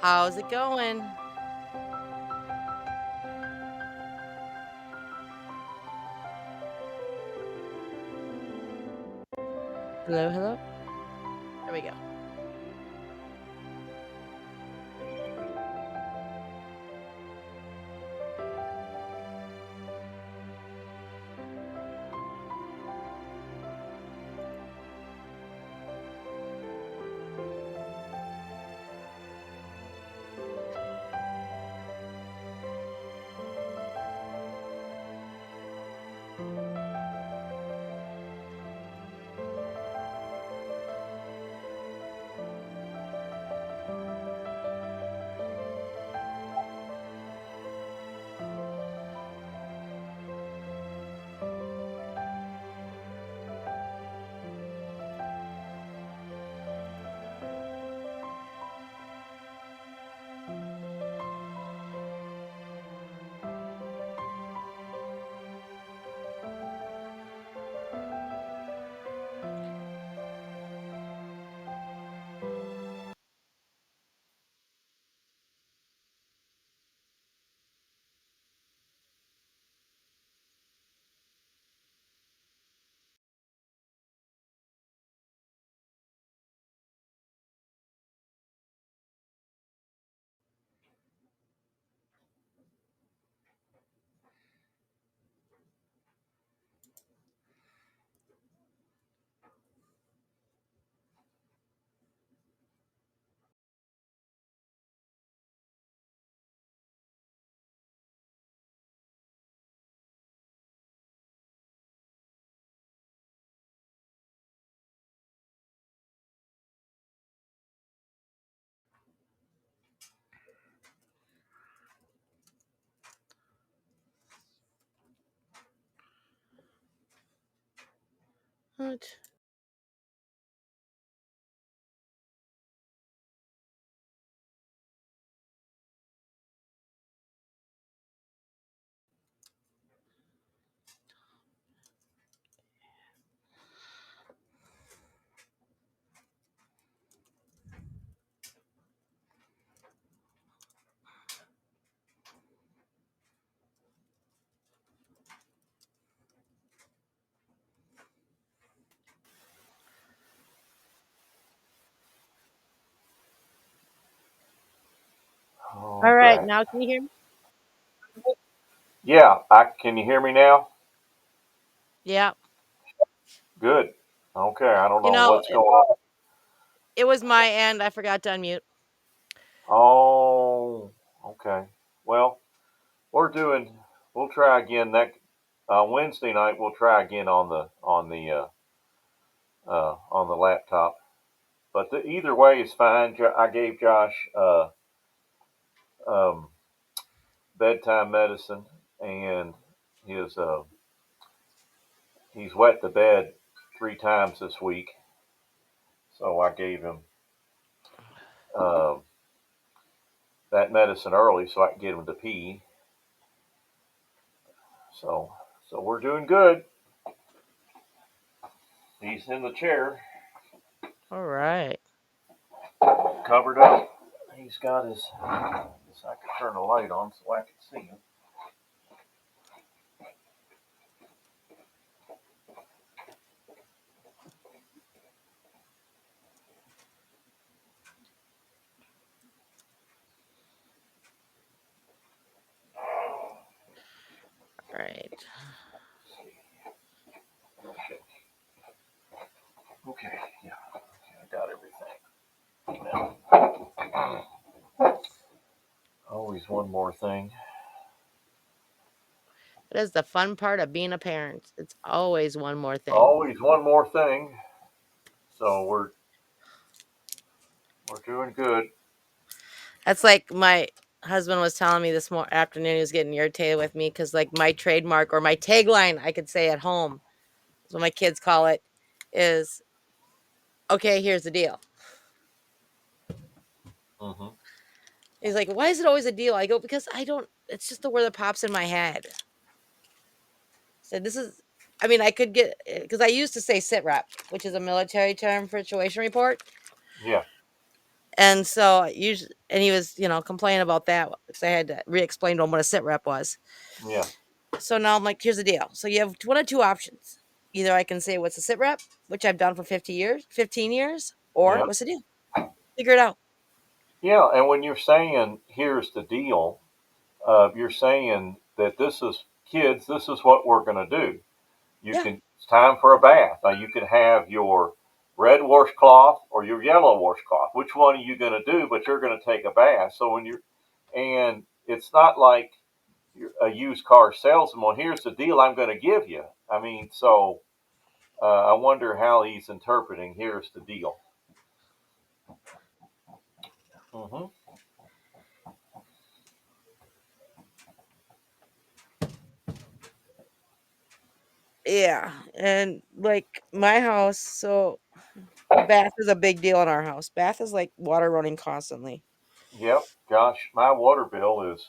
How's it going? Hello, hello. There we go. What? All right, Okay. now can you hear me? Yeah, I can you hear me now? Yeah. Good. Okay, I don't You know know, what's it, going on. it was my end. I forgot to unmute. Oh, okay. Well, we're doing. We'll try again next Wednesday night. We'll try again on the laptop. But either way is fine. I gave Josh um, bedtime medicine, and his he's wet the bed 3 times this week. So I gave him um, that medicine early so I can get him to pee. So so we're doing good. He's in the chair, All right. covered up. He's got his. I guess I can turn the light on so I can see him. All right. Okay. Okay. Yeah. Okay, I got everything. Now, always one more thing. That is the fun part of being a parent. It's always one more thing. Always one more thing. So we're doing good. That's like my husband was telling me this afternoon. He was getting irritated with me because, like, my trademark or my tagline, I could say at home, is what my kids call it, is okay, here's the deal. Hmm. He's like, why is it always a deal? I go, because I don't, it's just the word that pops in my head. So this is, I mean, I could get, because I used to say sit rep, which is a military term for situation report. Yeah. And so usually, and he was, complaining about that because I had to re-explain to him what a sit rep was. Yeah. So now I'm like, here's the deal. So you have one of two options. Either I can say what's a sit rep, which I've done for 15 years, or Yeah. what's the deal? Figure it out. Yeah. And when you're saying, here's the deal, you're saying that this is kids, this is what we're going to do. Yeah. It's time for a bath. Now you can have your red washcloth or your yellow washcloth. Which one are you going to do? But you're going to take a bath. So and it's not like you're a used car salesman. Well, here's the deal I'm going to give you. I mean, so I wonder how he's interpreting. Here's the deal. Hmm. Yeah. And like my house, so bath is a big deal in our house. Bath is like water running constantly. Yep. Gosh, my water bill is.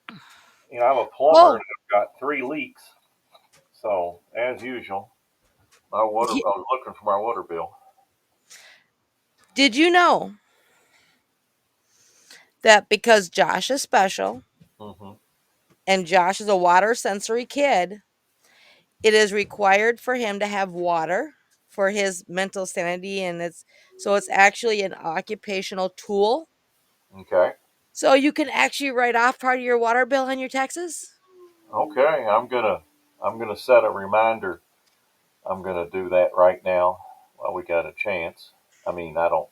I'm a plumber and Oh, I've got 3 leaks. So as usual, my water. I y- was looking for my water bill. did you know that because Josh is special Hmm. and Josh is a water sensory kid, it is required for him to have water for his mental sanity, and it's actually an occupational tool. Okay. So you can actually write off part of your water bill on your taxes. Okay. I'm gonna set a reminder. I'm gonna do that right now while we got a chance. I mean, I don't.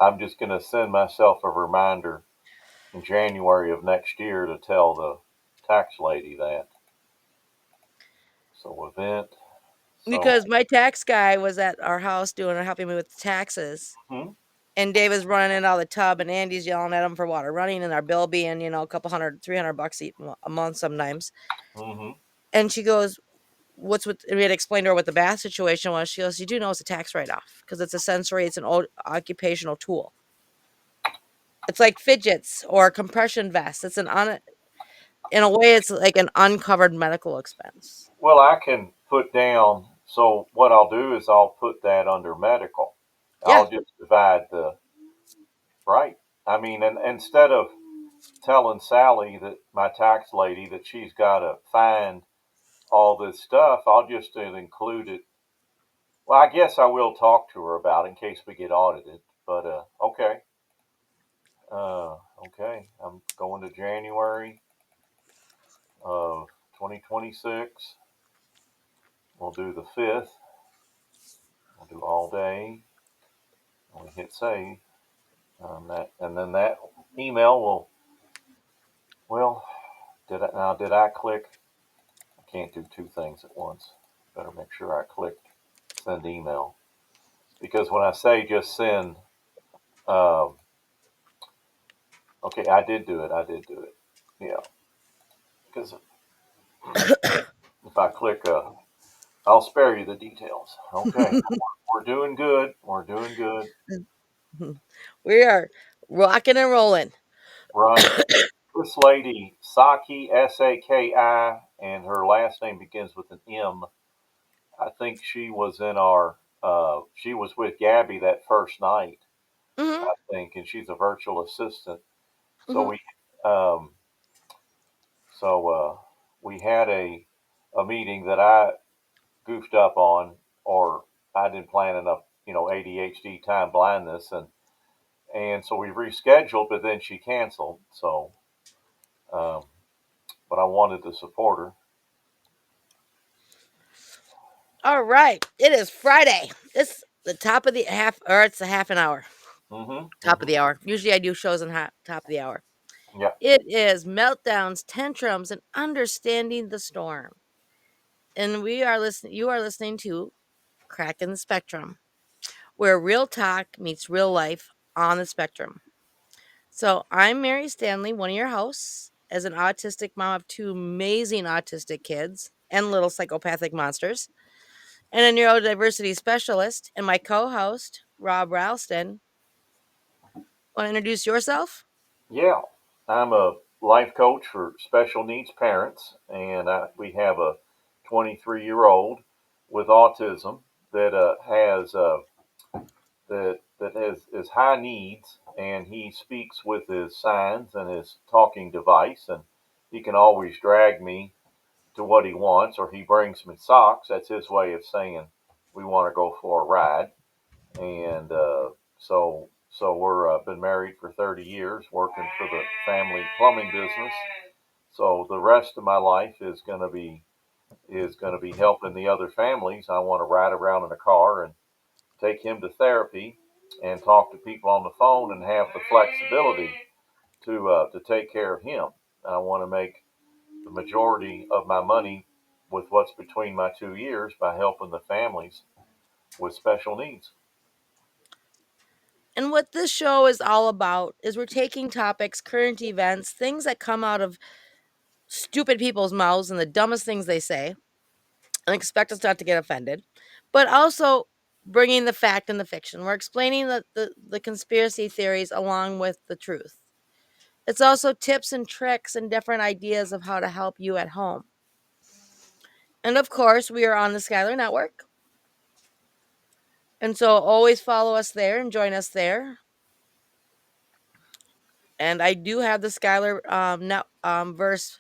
I'm just gonna send myself a reminder in January of next year to tell the tax lady that. So event. So. Because my tax guy was at our house helping me with the taxes. Hmm. And Dave is running in out of the tub, and Andy's yelling at him for water running, and our bill being, a couple hundred, $300 a month sometimes. Hmm. And she goes, "What's with?" And we had explained to her what the bath situation was. She goes, "You do know it's a tax write off because it's a sensory, it's an old occupational tool. It's like fidgets or compression vests. In a way, it's like an uncovered medical expense." Well, I can put down. So what I'll do is I'll put that under medical. Yeah. I'll just divide the right. I mean, and instead of telling Sally that my tax lady that she's got to find all this stuff, I'll just include it. Well, I guess I will talk to her about it in case we get audited. But okay, okay. I'm going to January of 2026. We'll do the 5th. We'll do all day. And we hit save. And then that email will. Well, did I click? I can't do two things at once. Better make sure I clicked send email because when I say just send, um, okay, I did do it. I did do it. Yeah, because if I click, I'll spare you the details. Okay, we're doing good. We're doing good. We are rocking and rolling. Right. This lady, Saki, Saki, and her last name begins with an M. I think she was in our, she was with Gabby that first night, Hmm. I think, and she's a virtual assistant. So Hmm. um, we had a meeting that I goofed up on, or I didn't plan enough, ADHD time blindness, and so we rescheduled, but then she canceled. So, um, but I wanted to support her. All right. It is Friday. It's the top of the half, or it's a half an hour. Hmm. Top of Hmm. the hour. Usually I do shows in top of the hour. Yeah. It is meltdowns, tantrums, and understanding the storm. And you are listening to Crackin the Spectrum, where real talk meets real life on the spectrum. So I'm Mary Stanley, one of your hosts, as an autistic mom of two amazing autistic kids and little psychopathic monsters, and a neurodiversity specialist, and my co-host, Rob Ralston. Want to introduce yourself? Yeah. I'm a life coach for special needs parents, and we have a 23-year-old with autism that has that has high needs, and he speaks with his signs and his talking device, and he can always drag me to what he wants, or he brings me socks. That's his way of saying we want to go for a ride. And so we're been married for 30 years, working for the family plumbing business. So the rest of my life is going to be helping the other families. I want to ride around in a car and take him to therapy and talk to people on the phone and have the flexibility to take care of him. I want to make the majority of my money with what's between my 2 ears by helping the families with special needs. And what this show is all about is we're taking topics, current events, things that come out of stupid people's mouths and the dumbest things they say, and expect us not to get offended, but also bringing the fact and the fiction. We're explaining the conspiracy theories along with the truth. It's also tips and tricks and different ideas of how to help you at home. And of course, we are on the Skylar Network. And so always follow us there and join us there. And I do have the Skylar verse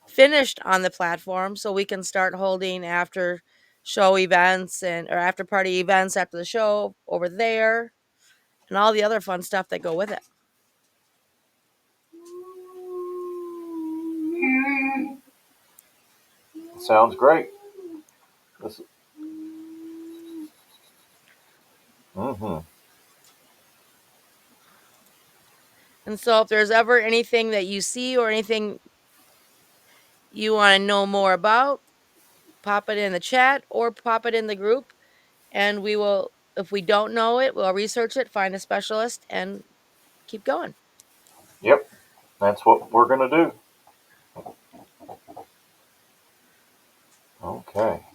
finished on the platform, so we can start holding after show events and or after party events after the show over there, and all the other fun stuff that go with it. Sounds great. This, mm-hmm. And so, if there's ever anything that you see or anything you want to know more about, pop it in the chat or pop it in the group, and we will. If we don't know it, we'll research it, find a specialist, and keep going. Yep, that's what we're going to do. Okay.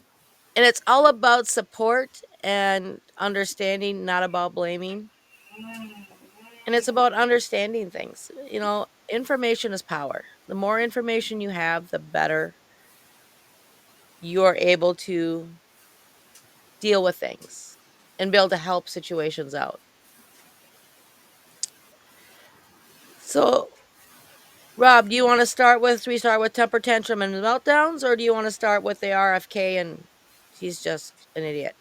And it's all about support and understanding, not about blaming. And it's about understanding things. Information is power. The more information you have, the better you're able to deal with things and be able to help situations out. So, Rob, do you want to start with temper tantrum and meltdowns, or do you want to start with the RFK and he's just an idiot?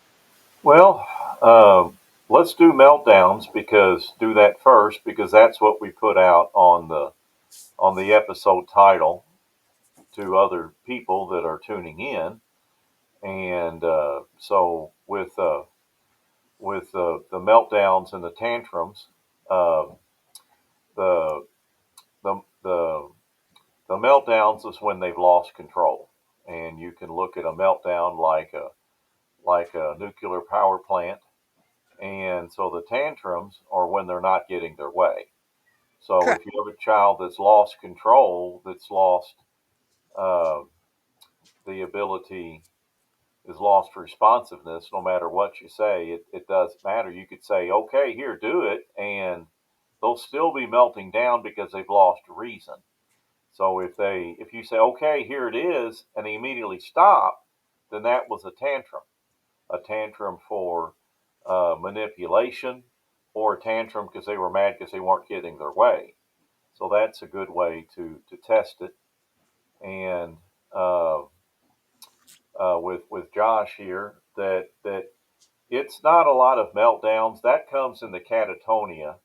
Well, uh, let's do meltdowns because do that first because that's what we put out on the episode title to other people that are tuning in. And so with the meltdowns and the tantrums, uh, the the the the meltdowns is when they've lost control, and you can look at a meltdown like a nuclear power plant. And so the tantrums are when they're not getting their way. So if Correct. you have a child that's lost control, that's lost uh, the ability, is lost responsiveness, no matter what you say, it doesn't matter. You could say, okay, here, do it, and they'll still be melting down because they've lost reason. So if you say, okay, here it is, and they immediately stop, then that was a tantrum for manipulation, or a tantrum because they were mad because they weren't getting their way. So that's a good way to test it. And uh, with Josh here, that it's not a lot of meltdowns. That comes in the catatonia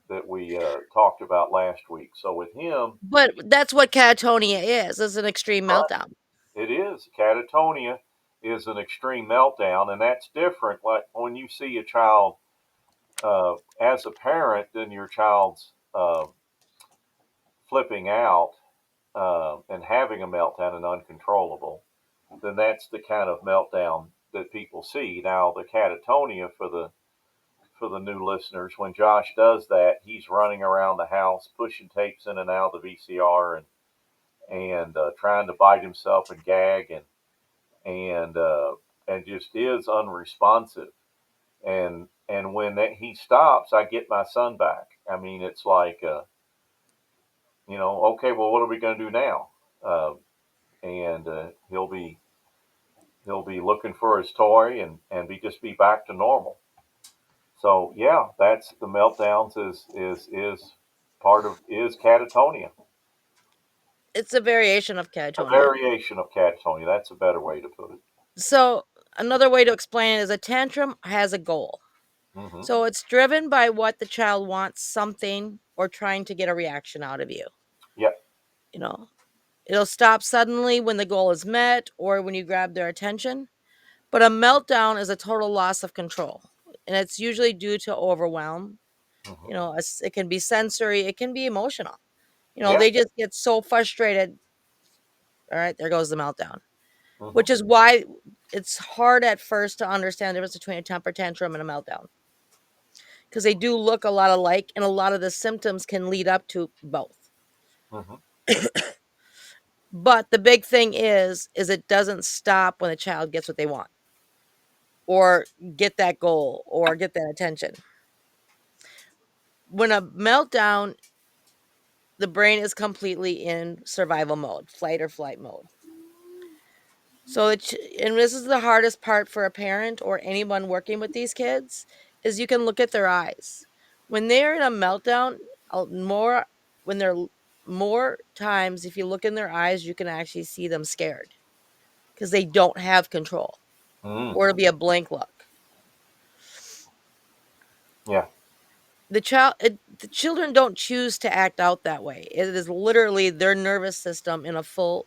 that we talked about last week. So with him, But that's what catatonia is an extreme right, meltdown. it is catatonia is an extreme meltdown, and that's different. Like when you see a child as a parent, then your child's flipping out and having a meltdown and uncontrollable, then that's the kind of meltdown that people see. Now, the catatonia for the new listeners, when Josh does that, he's running around the house, pushing tapes in and out of the VCR, and trying to bite himself and gag, and just is unresponsive. And when he stops, I get my son back. I mean, it's like okay, well, what are we going to do now? Uh, and he'll be looking for his toy and be just be back to normal. So yeah, that's the meltdowns is part of is catatonia, It's a variation of a catatonia. variation of catatonia. That's a better way to put it. So another way to explain it is a tantrum has a goal. Hmm. So it's driven by what the child wants something or trying to get a reaction out of you. Yep. You know, it'll stop suddenly when the goal is met or when you grab their attention. But a meltdown is a total loss of control. And it's usually due to overwhelm. Hmm. It can be sensory, it can be emotional. Yeah. They just get so frustrated. All right, there goes the meltdown, Hmm. which is why it's hard at first to understand the difference between a temper tantrum and a meltdown because they do look a lot alike and a lot of the symptoms can lead up to both. Hmm. But the big thing is it doesn't stop when the child gets what they want or get that goal or get that attention. When a meltdown, the brain is completely in survival mode, flight or flight mode. So and this is the hardest part for a parent or anyone working with these kids is you can look at their eyes. When they're in a meltdown, more when they're more times if you look in their eyes, you can actually see them scared because they don't have control Mm. or it'll be a blank look. Yeah. The children don't choose to act out that way. It is literally their nervous system in a full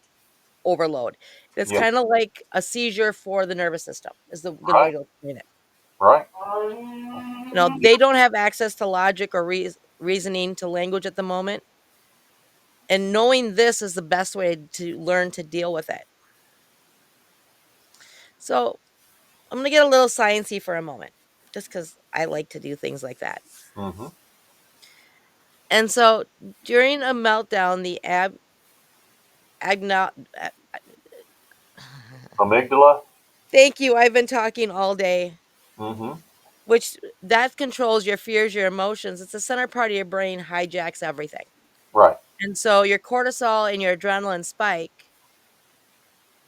overload. It's Yeah. kind of like a seizure for the nervous system is the good way Right. to explain it. Right. They don't have access to logic or reasoning to language at the moment. And knowing this is the best way to learn to deal with it. So I'm going to get a little sciencey for a moment, just because I like to do things like that. Hmm. And so during a meltdown, the agno- a- Amygdala. thank you. I've been talking all day, Hmm. which that controls your fears, your emotions. It's the center part of your brain hijacks everything. Right. And so your cortisol and your adrenaline spike,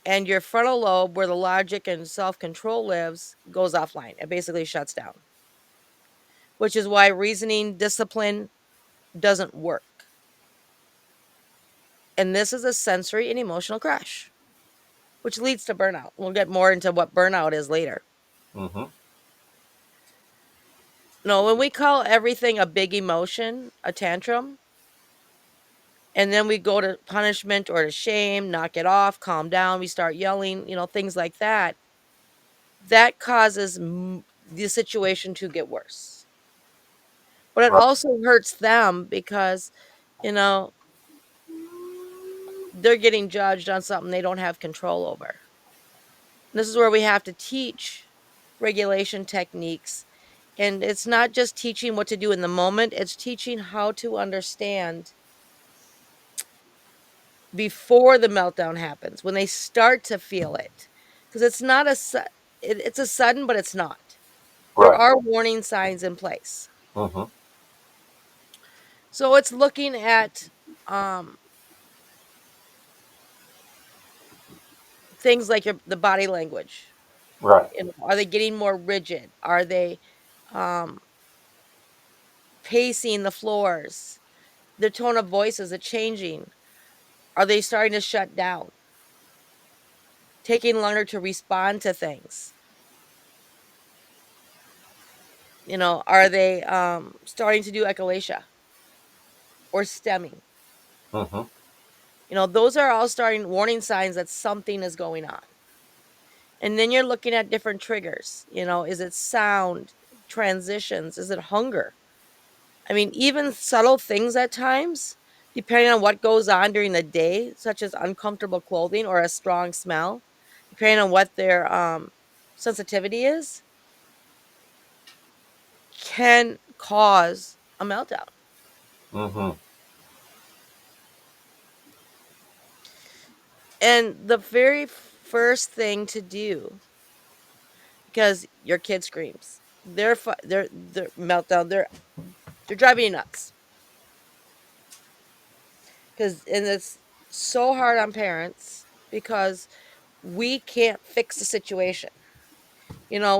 and your frontal lobe, where the logic and self control lives, goes offline. It basically shuts down, which is why reasoning discipline doesn't work. And this is a sensory and emotional crash, which leads to burnout. We'll get more into what burnout is later. Hmm. No, when we call everything a big emotion, a tantrum, and then we go to punishment or to shame, knock it off, calm down, we start yelling, things like that, that causes the situation to get worse. But it Right. also hurts them because, you know, they're getting judged on something they don't have control over. And this is where we have to teach regulation techniques. And it's not just teaching what to do in the moment, it's teaching how to understand before the meltdown happens, when they start to feel it. Because it's not it's a sudden, but it's not. There Right. are warning signs in place. Hmm. So it's looking at um, things like the body language. Right. Are they getting more rigid? Are they um, pacing the floors? Their tone of voice, is it changing? Are they starting to shut down? Taking longer to respond to things? Are they starting to do echolalia or stemming? Hmm. Those are all starting warning signs that something is going on. And then you're looking at different triggers. Is it sound, transitions? Is it hunger? I mean, even subtle things at times, depending on what goes on during the day, such as uncomfortable clothing or a strong smell, depending on what their sensitivity is, can cause a meltdown. Hmm. And the very first thing to do, because your kid screams, they're meltdown, they're driving you nuts. And it's so hard on parents because we can't fix the situation.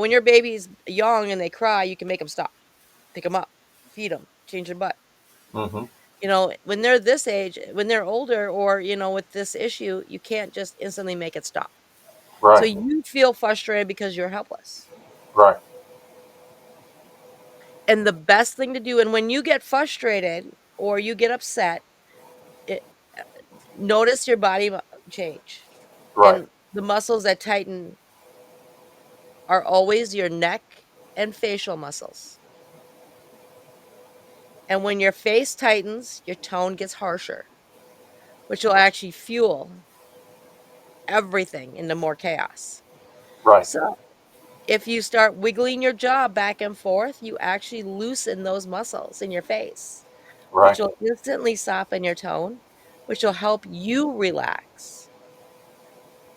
When your baby's young and they cry, you can make them stop, pick them up, feed them, change their butt. Mm-hmm. When they're this age, when they're older or, with this issue, you can't just instantly make it stop. So Right. you feel frustrated because you're helpless. Right. And the best thing to do, and when you get frustrated or you get upset, it, uh, notice your body change. Right. And the muscles that tighten are always your neck and facial muscles. And when your face tightens, your tone gets harsher, which will actually fuel everything into more chaos. Right. So if you start wiggling your jaw back and forth, you actually loosen those muscles in your face, which Right. will instantly soften your tone, which will help you relax.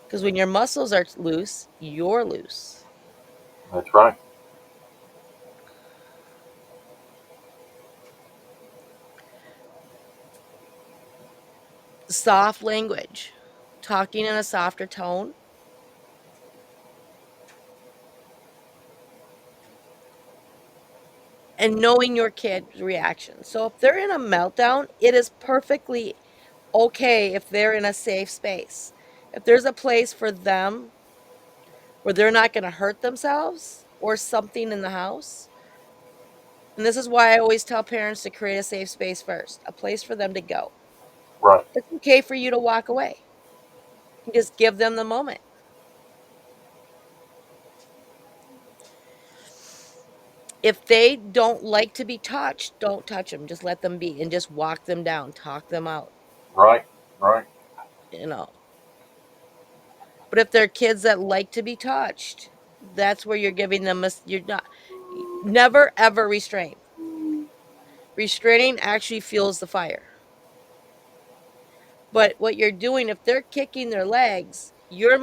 Because when your muscles are loose, you're loose. That's right. Soft language, talking in a softer tone, and knowing your kid's reaction. So if they're in a meltdown, it is perfectly okay if they're in a safe space. If there's a place for them where they're not going to hurt themselves or something in the house. And this is why I always tell parents to create a safe space first, a place for them to go. Right. It's okay for you to walk away and just give them the moment. If they don't like to be touched, don't touch them. Just let them be and just walk them down, talk them out, Right. Right. you know. But if they're kids that like to be touched, that's where you're giving them you're not never ever restrain. Restraining actually fuels the fire. But what you're doing, if they're kicking their legs, you're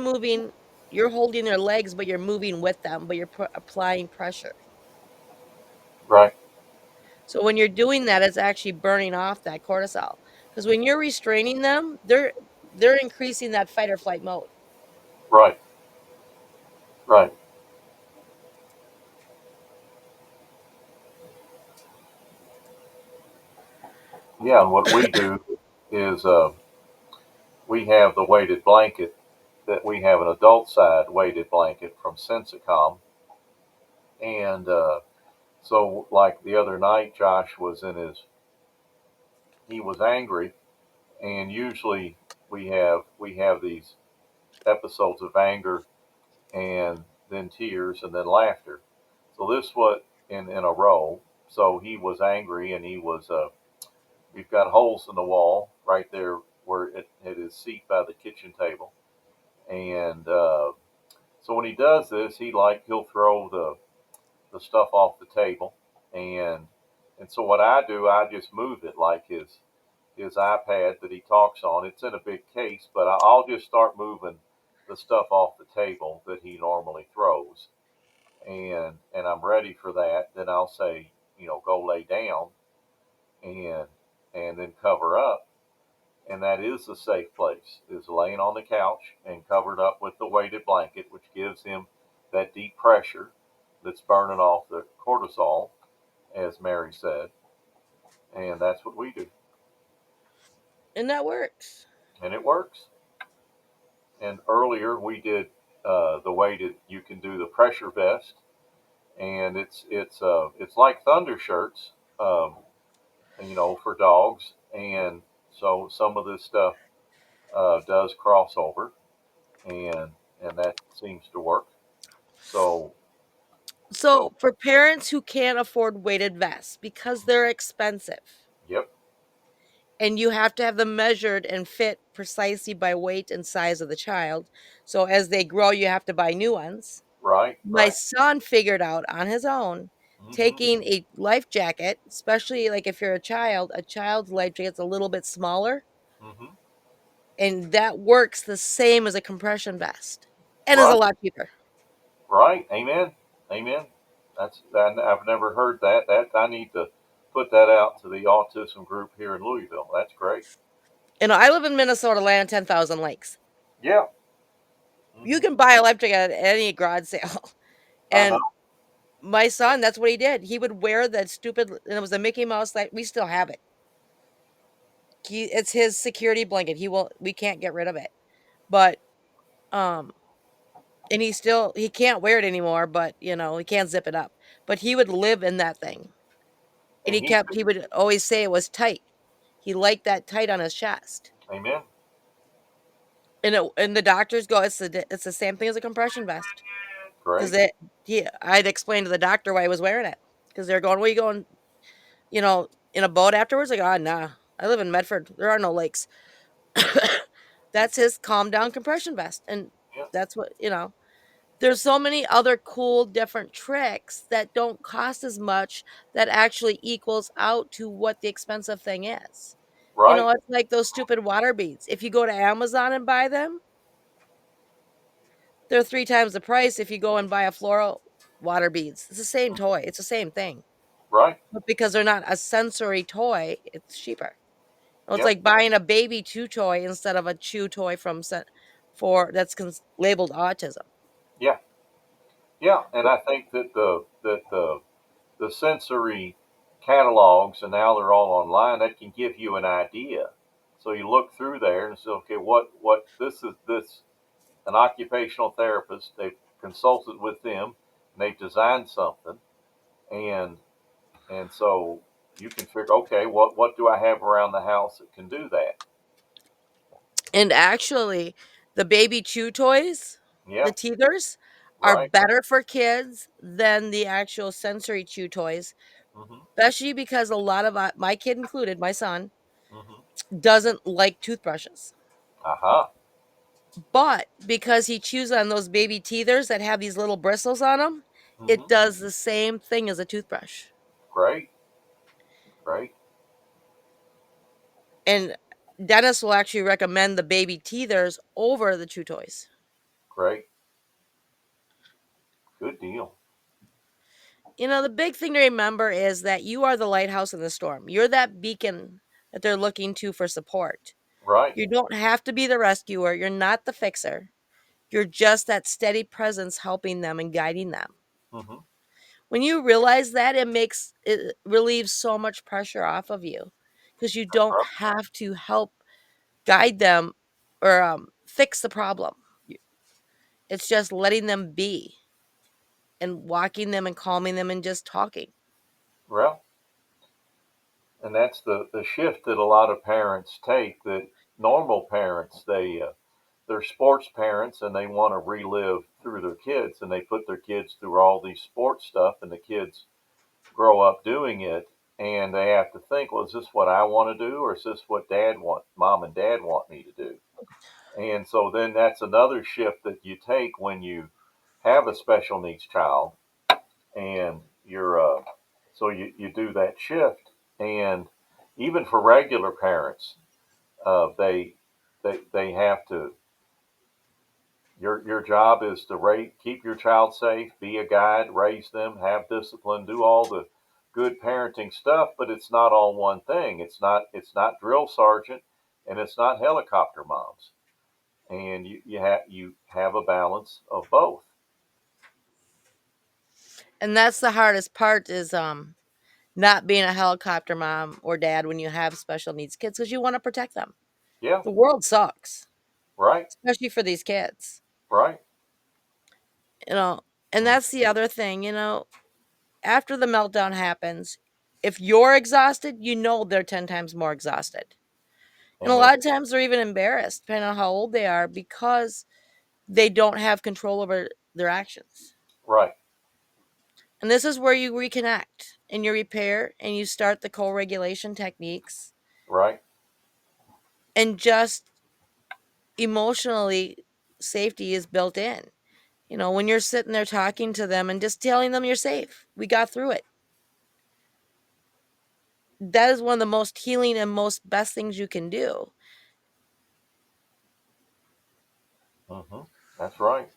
holding their legs, but you're moving with them, but you're applying pressure. Right. So when you're doing that, it's actually burning off that cortisol. Because when you're restraining them, they're increasing that fight or flight mode. Right. Right. Yeah. And what we do is we have the weighted blanket that we have an adult side weighted blanket from Sensicom. And so, like the other night, Josh was he was angry. And usually we have these episodes of anger and then tears and then laughter. So this was in a row. So he was angry and he was we've got holes in the wall right there where at his seat by the kitchen table. And so when he does this, he'll throw the stuff off the table, and so what I do, I just move it like his iPad that he talks on. It's in a big case, but I'll just start moving the stuff off the table that he normally throws, and I'm ready for that. Then I'll say, go lay down, and then cover up, and that is the safe place, is laying on the couch and covered up with the weighted blanket, which gives him that deep pressure that's burning off the cortisol, as Mary said, and that's what we do, And that works. and it works. And earlier we did the weighted. You can do the pressure vest, and it's like thunder shirts, for dogs, and so some of this stuff does cross over, and that seems to work. So so So for parents who can't afford weighted vests because they're expensive, yep, and you have to have them measured and fit precisely by weight and size of the child. So as they grow, you have to buy new ones. right, My right, son figured out on his own mm-hmm, taking a life jacket, especially like if you're a child's life jacket's a little bit smaller, mm-hmm, and that works the same as a compression vest and is a right, lot cheaper. right. Amen, amen. I've never heard that. That I need to put that out to the autism group here in Louisville. That's great. I live in Minnesota, land of 10,000 lakes. Yeah. You Mm-hmm. can buy a life jacket at any garage sale. I know. And my son, that's what he did. He would wear that stupid, and it was a Mickey Mouse, that we still have it. It's his security blanket. We can't get rid of it. But um and he can't wear it anymore, but he can't zip it up. But he would live in that thing. And And he he would always say it was tight. He liked that tight on his chest. amen. And the doctors go, it's the same thing as a compression vest. Because Great. I'd explained to the doctor why I was wearing it. Because they're going, where you going, in a boat afterwards? I go, nah. I live in Medford. There are no lakes. That's his calm down compression vest. And Yeah. that's what. There's so many other cool different tricks that don't cost as much, that actually equals out to what the expensive thing is. Right. It's like those stupid water beads. If you go to Amazon and buy them, they're 3 times the price if you go and buy a floral water beads. It's the same toy. It's the same thing. Right. But because they're not a sensory toy, it's cheaper. It's Yep. like buying a baby chew toy instead of a chew toy for that's labeled autism. Yeah. Yeah. And I think that the sensory catalogs, and now they're all online, that can give you an idea. So you look through there and say, okay, what this an occupational therapist, they've consulted with them and they've designed something, and so you can figure, okay, what do I have around the house that can do that? And actually, the baby chew toys, Yeah. the teethers, are Right. better for kids than the actual sensory chew toys, Mm-hmm. especially because a lot of my kid included, my son, Mm-hmm. doesn't like toothbrushes. Aha. But because he chews on those baby teethers that have these little bristles on them, Mm-hmm. it does the same thing as a toothbrush. Great. Great. And dentists will actually recommend the baby teethers over the chew toys. Great. Good deal. The big thing to remember is that you are the lighthouse in the storm. You're that beacon that they're looking to for support. Right. You don't have to be the rescuer. You're not the fixer. You're just that steady presence helping them and guiding them. Mm-hmm. When you realize that, it relieves so much pressure off of you, because you don't Right. have to help guide them or fix the problem. It's just letting them be and walking them and calming them and just talking. Well, and that's the shift that a lot of parents take. That normal parents, they're sports parents and they want to relive through their kids, and they put their kids through all these sports stuff, and the kids grow up doing it, and they have to think, well, is this what I want to do, or is this what mom and dad want me to do? And so then that's another shift that you take when you have a special needs child, and you do that shift. And even for regular parents, they they have to, your job is to keep your child safe, be a guide, raise them, have discipline, do all the good parenting stuff. But it's not all one thing. It's not drill sergeant, and it's not helicopter moms. And you have a balance of both. And that's the hardest part, is not being a helicopter mom or dad when you have special needs kids, because you want to protect them. Yeah. The world sucks, Right. especially for these kids. Right. You know, and Mm. that's the other thing, after the meltdown happens, if you're exhausted, they're 10 times more exhausted. And a Amen. lot of times they're even embarrassed, depending on how old they are, because they don't have control over their actions. Right. And this is where you reconnect and you repair and you start the co regulation techniques, Right. and just emotionally, safety is built in. When you're sitting there talking to them and just telling them you're safe, we got through it. That is one of the most healing and most best things you can do. Mm-hmm. That's right.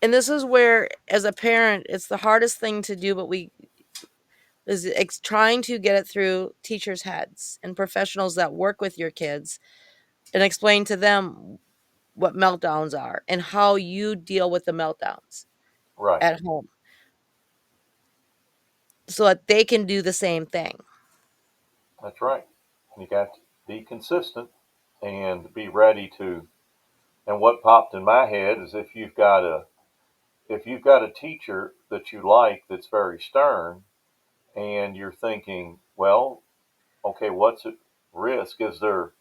And this is where, as a parent, it's the hardest thing to do, but trying to get it through teachers' heads and professionals that work with your kids, and explain to them what meltdowns are and how you deal with the meltdowns Right. at home so that they can do the same thing. That's right. You got to be consistent and be ready to. And what popped in my head is if you've got a teacher that you like that's very stern, and you're thinking, well, okay, what's at risk? Is there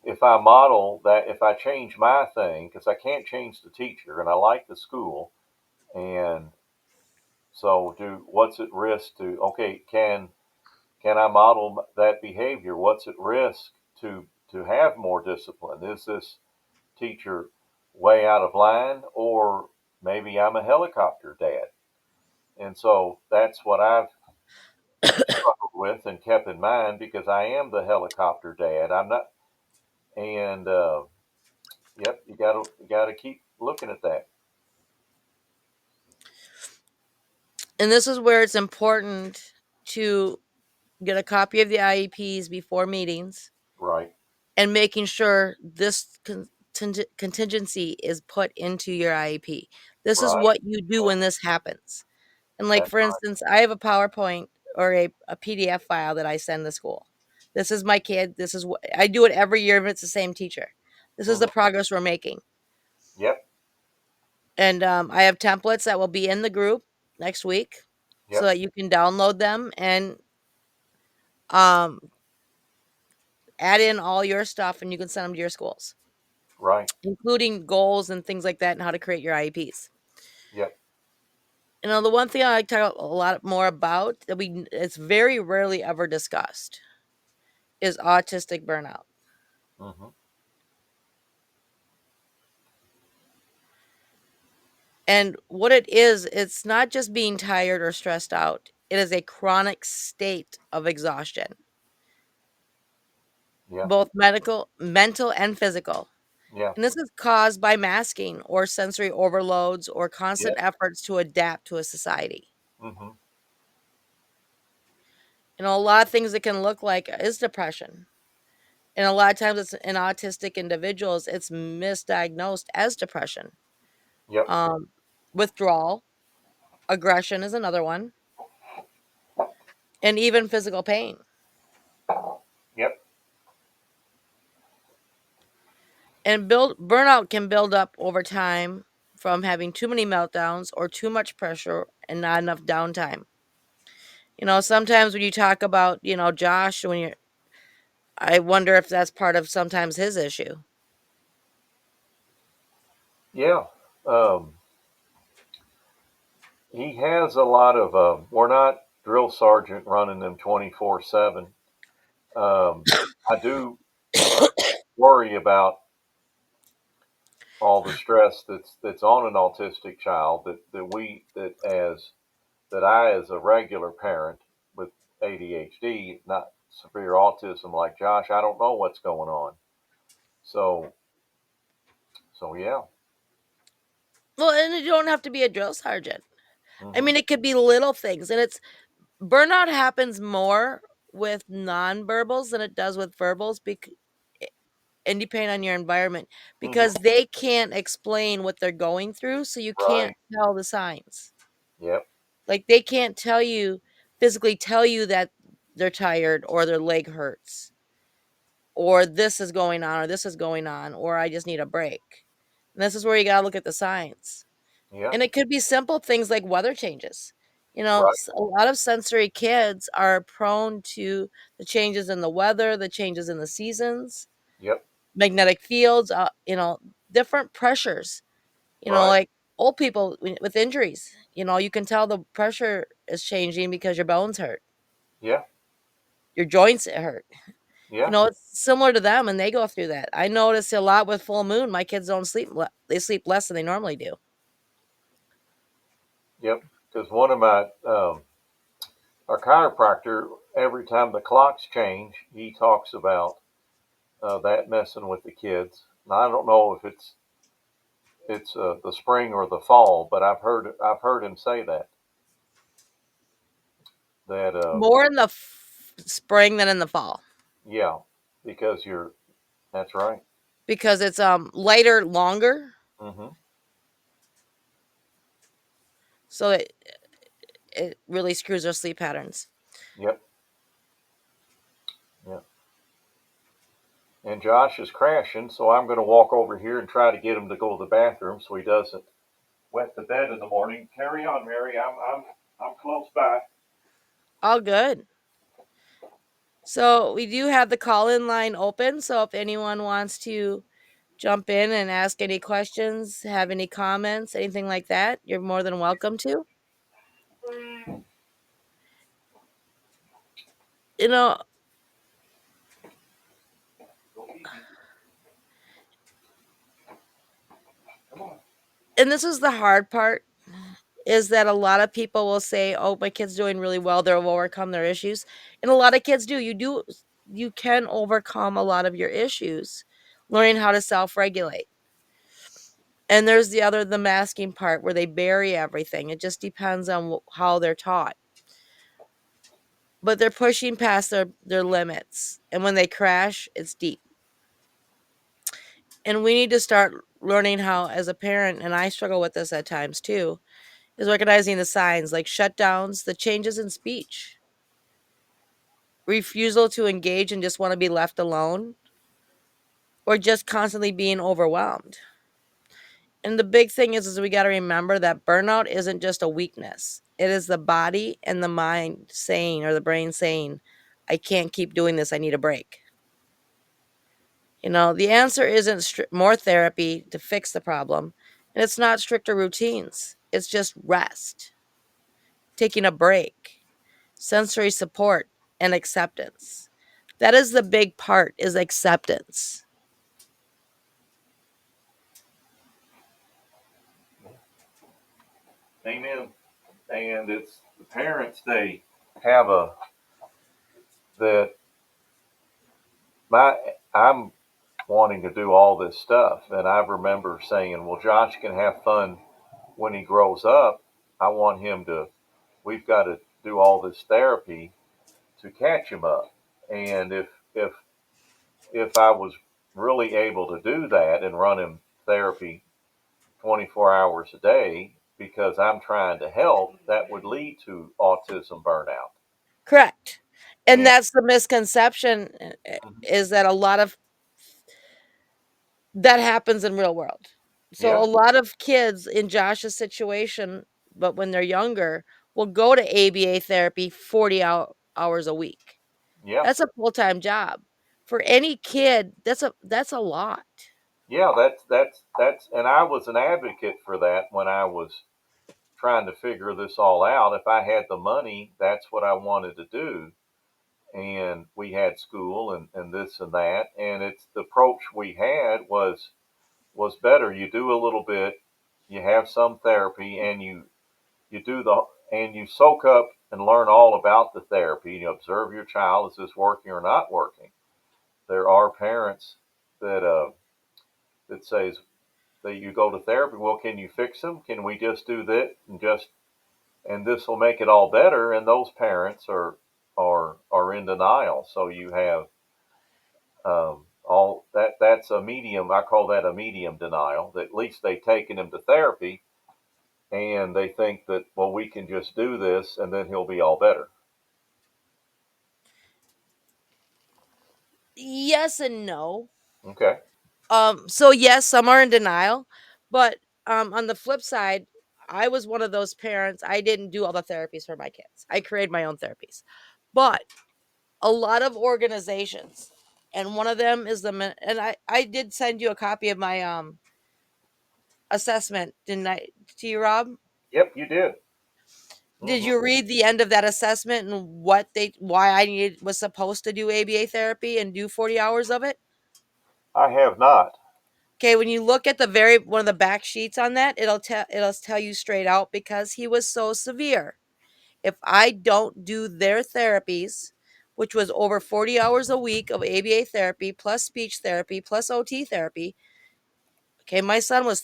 if I model that, if I change my thing, because I can't change the teacher, and I like the school, and so do what's at risk to okay, can I model that behavior? What's at risk to have more discipline? Is this teacher way out of line, or maybe I'm a helicopter dad? And so that's what I've struggled with and kept in mind because I am the helicopter dad. I'm not, and yep, you gotta keep looking at that. And this is where it's important to get a copy of the IEPs before meetings Right. and making sure this contingency is put into your IEP. This is Right. what you do when this happens. And like That's for instance, I have a PowerPoint or a PDF file that I send to school. This is my kid. This is what I do it every year if it's the same teacher. This is the right. progress we're making. Yep. And I have templates that will be in the group next week so Yep. that you can download them and um, add in all your stuff and you can send them to your schools, Right. including goals and things like that and how to create your IEPs. Yep. You know, the one thing I like to talk a lot more about that it's very rarely ever discussed is autistic burnout. Hmm. And what it is, it's not just being tired or stressed out. It is a chronic state of exhaustion, Yeah. both mental and physical. Yeah. And this is caused by masking or sensory overloads or constant Yep. efforts to adapt to a society. Hmm. You know, a lot of things it can look like is depression. And a lot of times it's in autistic individuals, it's misdiagnosed as depression. Yep. Um, Withdrawal, aggression is another one, and even physical pain. Yep. And burnout can build up over time from having too many meltdowns or too much pressure and not enough downtime. You know, sometimes when you talk about, Josh, I wonder if that's part of sometimes his issue. Yeah. Um, he has a lot of. We're not drill sergeant running them 24/7. I do worry about all the stress that's on an autistic child that I as a regular parent with ADHD, not severe autism like Josh, I don't know what's going on. So yeah. Well, and you don't have to be a drill sergeant. I Hmm. mean, it could be little things. And it's burnout happens more with nonverbals than it does with verbals and depending on your environment Hmm. because they can't explain what they're going through. So you can't Right. tell the signs. Yep. Like they can't physically tell you that they're tired or their leg hurts or this is going on or this is going on or I just need a break. And this is where you got to look at the signs. Yep. And it could be simple things like weather changes. You know, Right. a lot of sensory kids are prone to the changes in the weather, the changes in the seasons, Yep. magnetic fields, different pressures. Right. Like old people with injuries, you can tell the pressure is changing because your bones hurt, Yeah. your joints hurt. Yeah. It's similar to them and they go through that. I notice a lot with full moon. My kids don't sleep. They sleep less than they normally do. Yep. Because one of my our chiropractor, every time the clocks change, he talks about that messing with the kids. Now I don't know if it's the spring or the fall, but I've heard him say that More in the spring than in the fall. yeah, because you're that's right. because it's lighter longer, Mm-hmm. so it really screws our sleep patterns. Yep. Yep. And Josh is crashing, so I'm going to walk over here and try to get him to go to the bathroom so he doesn't wet the bed in the morning. Carry on, Mary. I'm close by. All good. So we do have the call-in line open, so if anyone wants to jump in and ask any questions, have any comments, anything like that, you're more than welcome to. You know, Go easy. Come on. and this is the hard part, is that a lot of people will say, "Oh, my kid's doing really well. They'll overcome their issues." And a lot of kids do. You can overcome a lot of your issues learning how to self-regulate. And there's the masking part where they bury everything. It just depends on how they're taught. But they're pushing past their limits. And when they crash, it's deep. And we need to start learning how, as a parent, and I struggle with this at times too, is recognizing the signs like shutdowns, the changes in speech, refusal to engage and just want to be left alone, or just constantly being overwhelmed. And the big thing is we got to remember that burnout isn't just a weakness. It is the body and the mind saying, or the brain saying, I can't keep doing this. I need a break. The answer isn't more therapy to fix the problem. And it's not stricter routines. It's just rest, taking a break, sensory support, and acceptance. That is the big part, is acceptance. Amen. And it's the parents, they have a that my I'm wanting to do all this stuff, and I remember saying, well, Josh can have fun when he grows up. I want him to, we've got to do all this therapy to catch him up. And if I was really able to do that and run him therapy 24 hours a day because I'm trying to help, that would lead to autism burnout. Correct. And And that's the misconception, is that a lot of that happens in real world. So yeah, a lot of kids in Josh's situation, but when they're younger, will go to ABA therapy 40 hours a week. yeah, That's a full-time job. For any kid, that's a lot. yeah. That's, and I was an advocate for that when I was trying to figure this all out. If I had the money, that's what I wanted to do. And we had school and this and that. And it's the approach we had was better. You do a little bit, you have some therapy, and you do the and you soak up and learn all about the therapy. You observe your child, is this working or not working? There are parents that says that you go to therapy. Well, can you fix them? Can we just do that and this will make it all better? And those parents are in denial. So you have all that's a medium. I call that a medium denial. That at least they've taken him to therapy, and they think that, well, we can just do this and then he'll be all better. Yes and no. Okay. So yes, some are in denial, but on the flip side, I was one of those parents. I didn't do all the therapies for my kids. I created my own therapies. But a lot of organizations, and one of them is and I did send you a copy of my assessment, didn't I, to you, Rob? Yep, you did. Did Hmm. you read the end of that assessment and why I was supposed to do ABA therapy and do 40 hours of it? I have not. Okay, when you look at the one of the back sheets on that, it'll tell you straight out, because he was so severe. If I don't do their therapies, which was over 40 hours a week of ABA therapy plus speech therapy plus OT therapy. Okay, my son was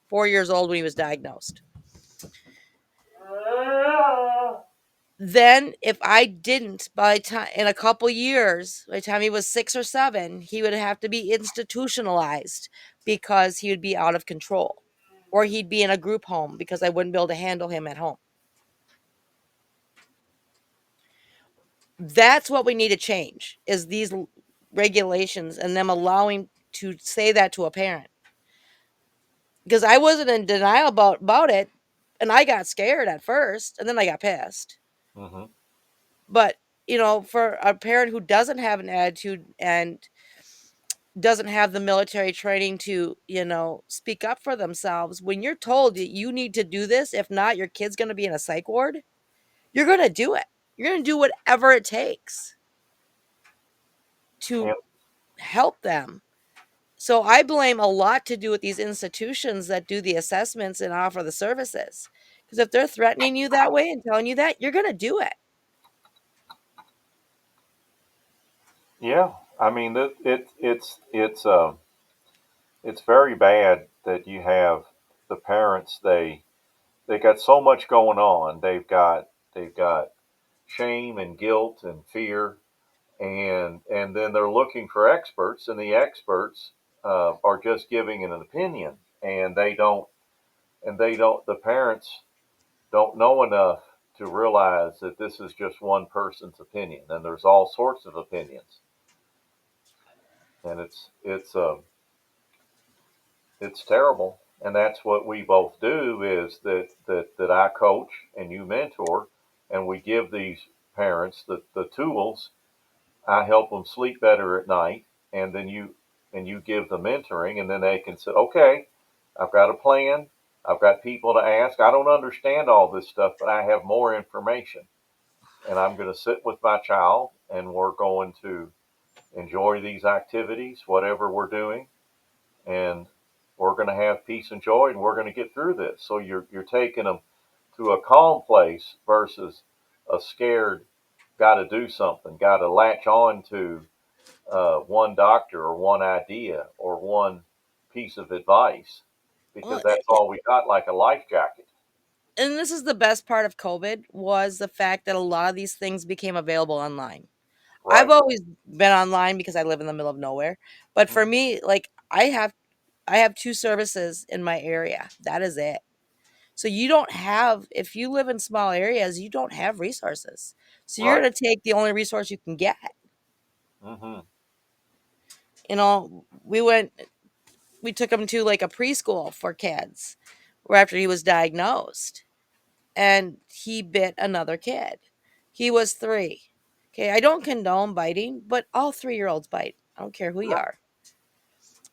4 years old when he was diagnosed. Then if I didn't, by the time in a couple years, by the time he was 6 or 7, he would have to be institutionalized because he would be out of control, or he'd be in a group home because I wouldn't be able to handle him at home. That's what we need to change, is these regulations and them allowing to say that to a parent. Because I wasn't in denial about it, and I got scared at first, and then I got pissed. Mm-hmm. But, for a parent who doesn't have an attitude and doesn't have the military training to, speak up for themselves, when you're told that you need to do this, if not, your kid's going to be in a psych ward, you're going to do it. You're going to do whatever it takes to And help them. So I blame a lot to do with these institutions that do the assessments and offer the services. Because if they're threatening you that way and telling you that, you're going to do it. yeah, I mean, it's very bad that you have the parents. They got so much going on. They've got shame and guilt and fear, and then they're looking for experts, and the experts are just giving an opinion, and they don't the parents don't know enough to realize that this is just one person's opinion, and there's all sorts of opinions, and it's terrible. And that's what we both do, is that I coach and you mentor, and we give these parents the tools. I help them sleep better at night, and then you give the mentoring, and then they can say, okay, I've got a plan. I've got people to ask. I don't understand all this stuff, but I have more information, and I'm going to sit with my child, and we're going to enjoy these activities, whatever we're doing, and we're going to have peace and joy, and we're going to get through this. So you're taking them to a calm place versus a scared, got to do something, got to latch on to one doctor or one idea or one piece of advice, because Well, that's all we got, like a life jacket. and this is the best part of COVID, was the fact that a lot of these things became available online. I've Right. always been online because I live in the middle of nowhere. But for Mm-hmm. me, like I have 2 services in my area. That is it. So you don't have, if you live in small areas, you don't have resources. So you're Right. going to take the only resource you can get. Mm-hmm. We took him to like a preschool for kids where after he was diagnosed, and he bit another kid. He was 3. Okay, I don't condone biting, but all 3-year-olds bite. I don't care who you Right. are.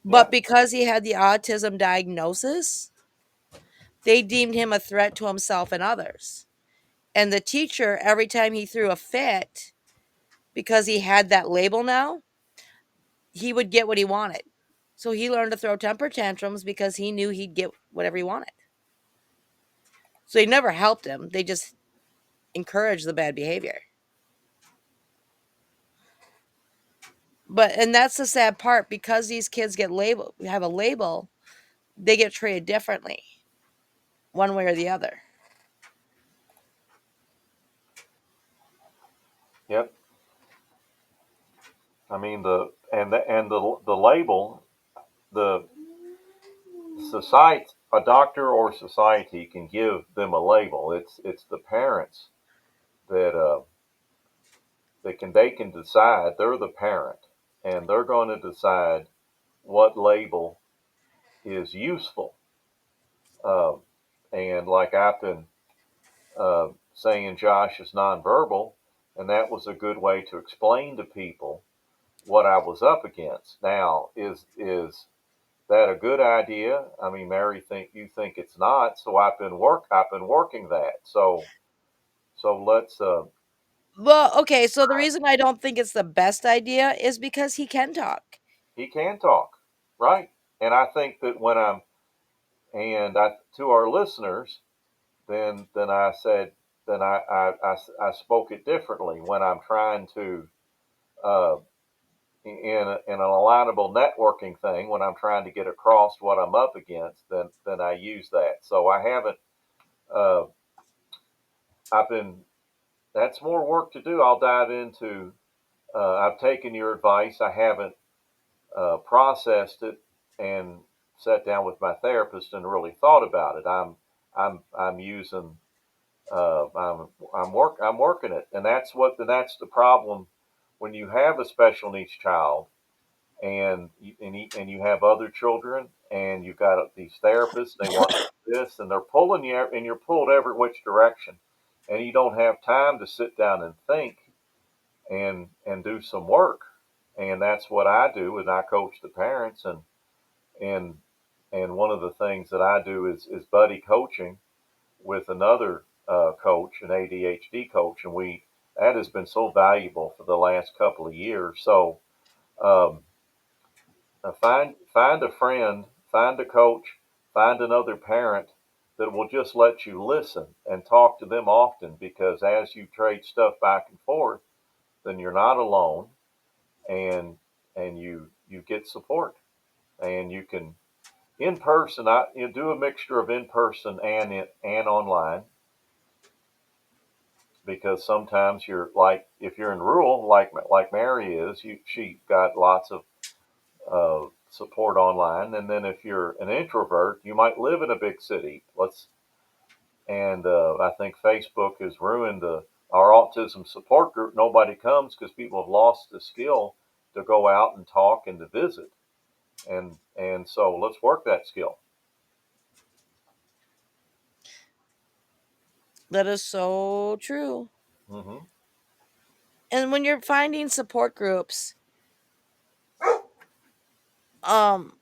Yeah. But because he had the autism diagnosis, they deemed him a threat to himself and others. And the teacher, every time he threw a fit, because he had that label now, he would get what he wanted. So he learned to throw temper tantrums because he knew he'd get whatever he wanted. So they never helped him. They just encouraged the bad behavior. And that's the sad part, because these kids have a label, they get treated differently, one way or the other. Yep. I mean, the label, the society, a doctor or society can give them a label. It's the parents that they can decide. They're the parent, and they're going to decide what label is useful. Um, and like I've been saying, Josh is nonverbal, and that was a good way to explain to people what I was up against. Now, is that a good idea? I mean, Mary, think it's not. So I've been working that. So let's. Well, okay, so the reason I don't think it's the best idea is because he can talk. He can talk, right? And I think that when I'm and I to our listeners, then I said, then I spoke it differently when I'm trying to uh, in an alignable networking thing, when I'm trying to get across what I'm up against, then I use that. So I haven't. Uh, I've been that's more work to do. I'll dive into. I've taken your advice. I haven't processed it and sat down with my therapist and really thought about it. I'm using I'm working it, and that's the problem when you have a special needs child and you have other children and you've got these therapists. They want this, and they're pulling you, and you're pulled every which direction, and you don't have time to sit down and think and do some work. And that's what I do, and I coach the parents, and and one of the things that I do is buddy coaching with another coach, an ADHD coach, and we that has been so valuable for the last couple of years. So um, find a friend, find a coach, find another parent that will just let you listen and talk to them often, because as you trade stuff back and forth, then you're not alone, and you get support, and you can in person. You do a mixture of in person and online, because sometimes you're like, if you're in rural, like Mary is, she got lots of support online. And then if you're an introvert, you might live in a big city. I think Facebook has ruined our autism support group. Nobody comes because people have lost the skill to go out and talk and to visit. And so let's work that skill. That is so true. Hmm. And when you're finding support groups, um,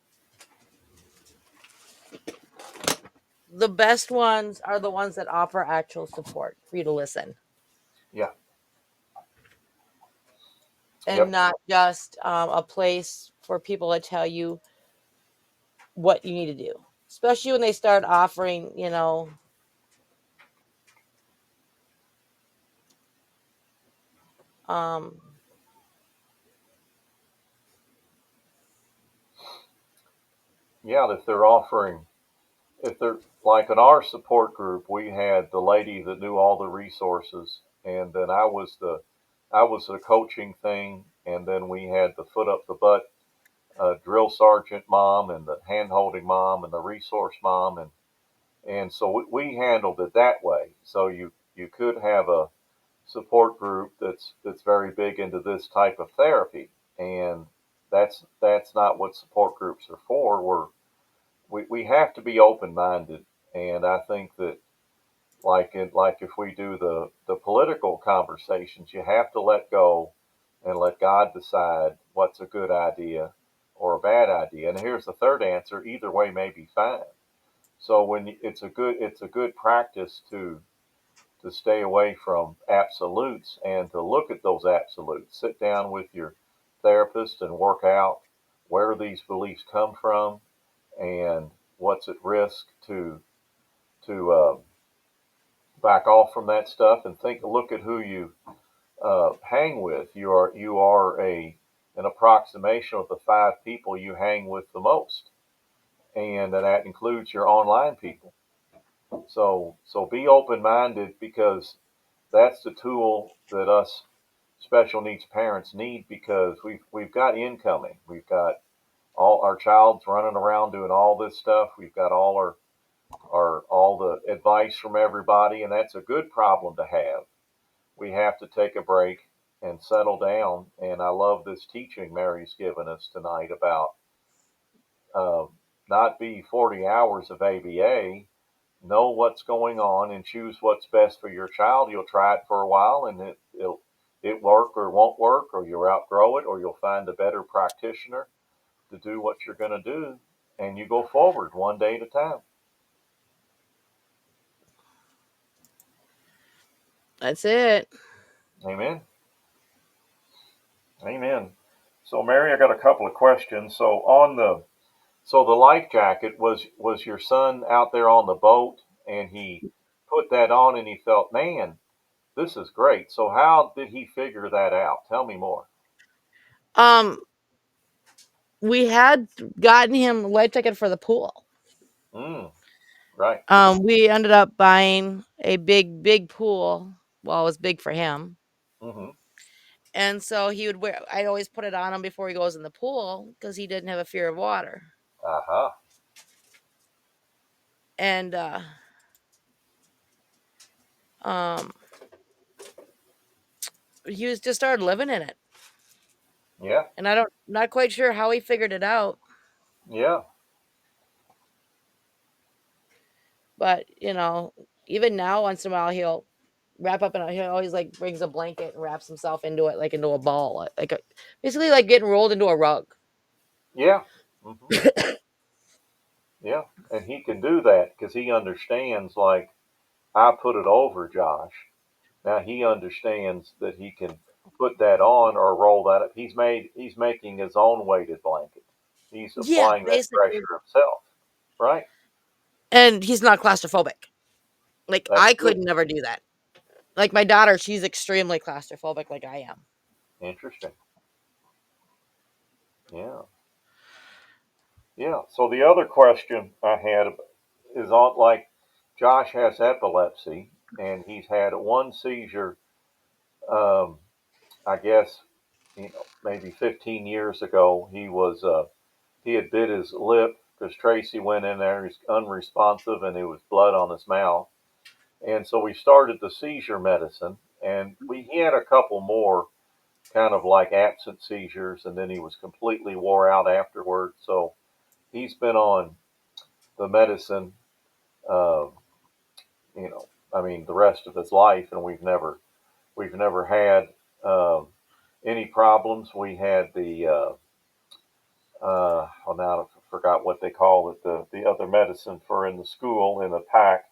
the best ones are the ones that offer actual support for you to listen, Yeah. and Yep. not just a place for people to tell you what you need to do. Especially when they start offering, um, Yeah. If they're like in our support group, we had the lady that knew all the resources, and then I was the coaching thing, and then we had the foot up the butt drill sergeant mom and the hand holding mom and the resource mom, and so we handled it that way. So you could have a support group that's very big into this type of therapy, and that's not what support groups are for. We have to be open minded, and I think that like if we do the political conversations, you have to let go and let God decide what's a good idea or a bad idea. And here's the third answer: either way may be fine. So it's a good practice to stay away from absolutes and to look at those absolutes. Sit down with your therapist and work out where these beliefs come from and what's at risk to back off from that stuff, and look at who you hang with. You are a an approximation of the five people you hang with the most, and that includes your online people. So be open minded, because that's the tool that us special needs parents need, because we've got incoming. We've got all our child's running around doing all this stuff. We've got all the advice from everybody, and that's a good problem to have. We have to take a break and settle down. And I love this teaching Mary's given us tonight about uh, not be 40 hours of ABA. Know what's going on and choose what's best for your child. You'll try it for a while, and it work or won't work, or you'll outgrow it, or you'll find a better practitioner to do what you're going to do, and you go forward one day at a time. that's it. Amen. Amen. So, Mary, I got a couple of questions. So the life jacket, was your son out there on the boat and he put that on and he felt, man, this is great. So how did he figure that out? Tell me more. Um, we had gotten him a life jacket for the pool. Mm, right. We ended up buying a big, big pool. Well, it was big for him. Mm-hmm. And so he would wear, I'd always put it on him before he goes in the pool because he didn't have a fear of water. Uh-huh. And um, he was just started living in it. Yeah. And not quite sure how he figured it out, Yeah. but even now, once in a while, he'll wrap up he always like brings a blanket and wraps himself into it, like into a ball, basically like getting rolled into a rug. Yeah. Mm-hmm. Yeah. And he can do that because he understands, like, I put it over Josh. Now he understands that he can put that on or roll that up. He's making his own weighted blanket. He's Yeah, applying that basically. pressure himself. Right? And he's not claustrophobic. Like That's I good. could never do that. Like my daughter, she's extremely claustrophobic, like I am. Interesting. Yeah. Yeah. So the other question I had is on, like, Josh has epilepsy and he's had one seizure. Um, I guess maybe 15 years ago. He had bit his lip because Tracy went in there. He's unresponsive and there was blood on his mouth. And so we started the seizure medicine, and he had a couple more kind of like absent seizures, and then he was completely wore out afterward. So he's been on the medicine, uh, I mean, the rest of his life, and we've never had um, any problems. We had oh, now I forgot what they call it, the other medicine for in the school in a pack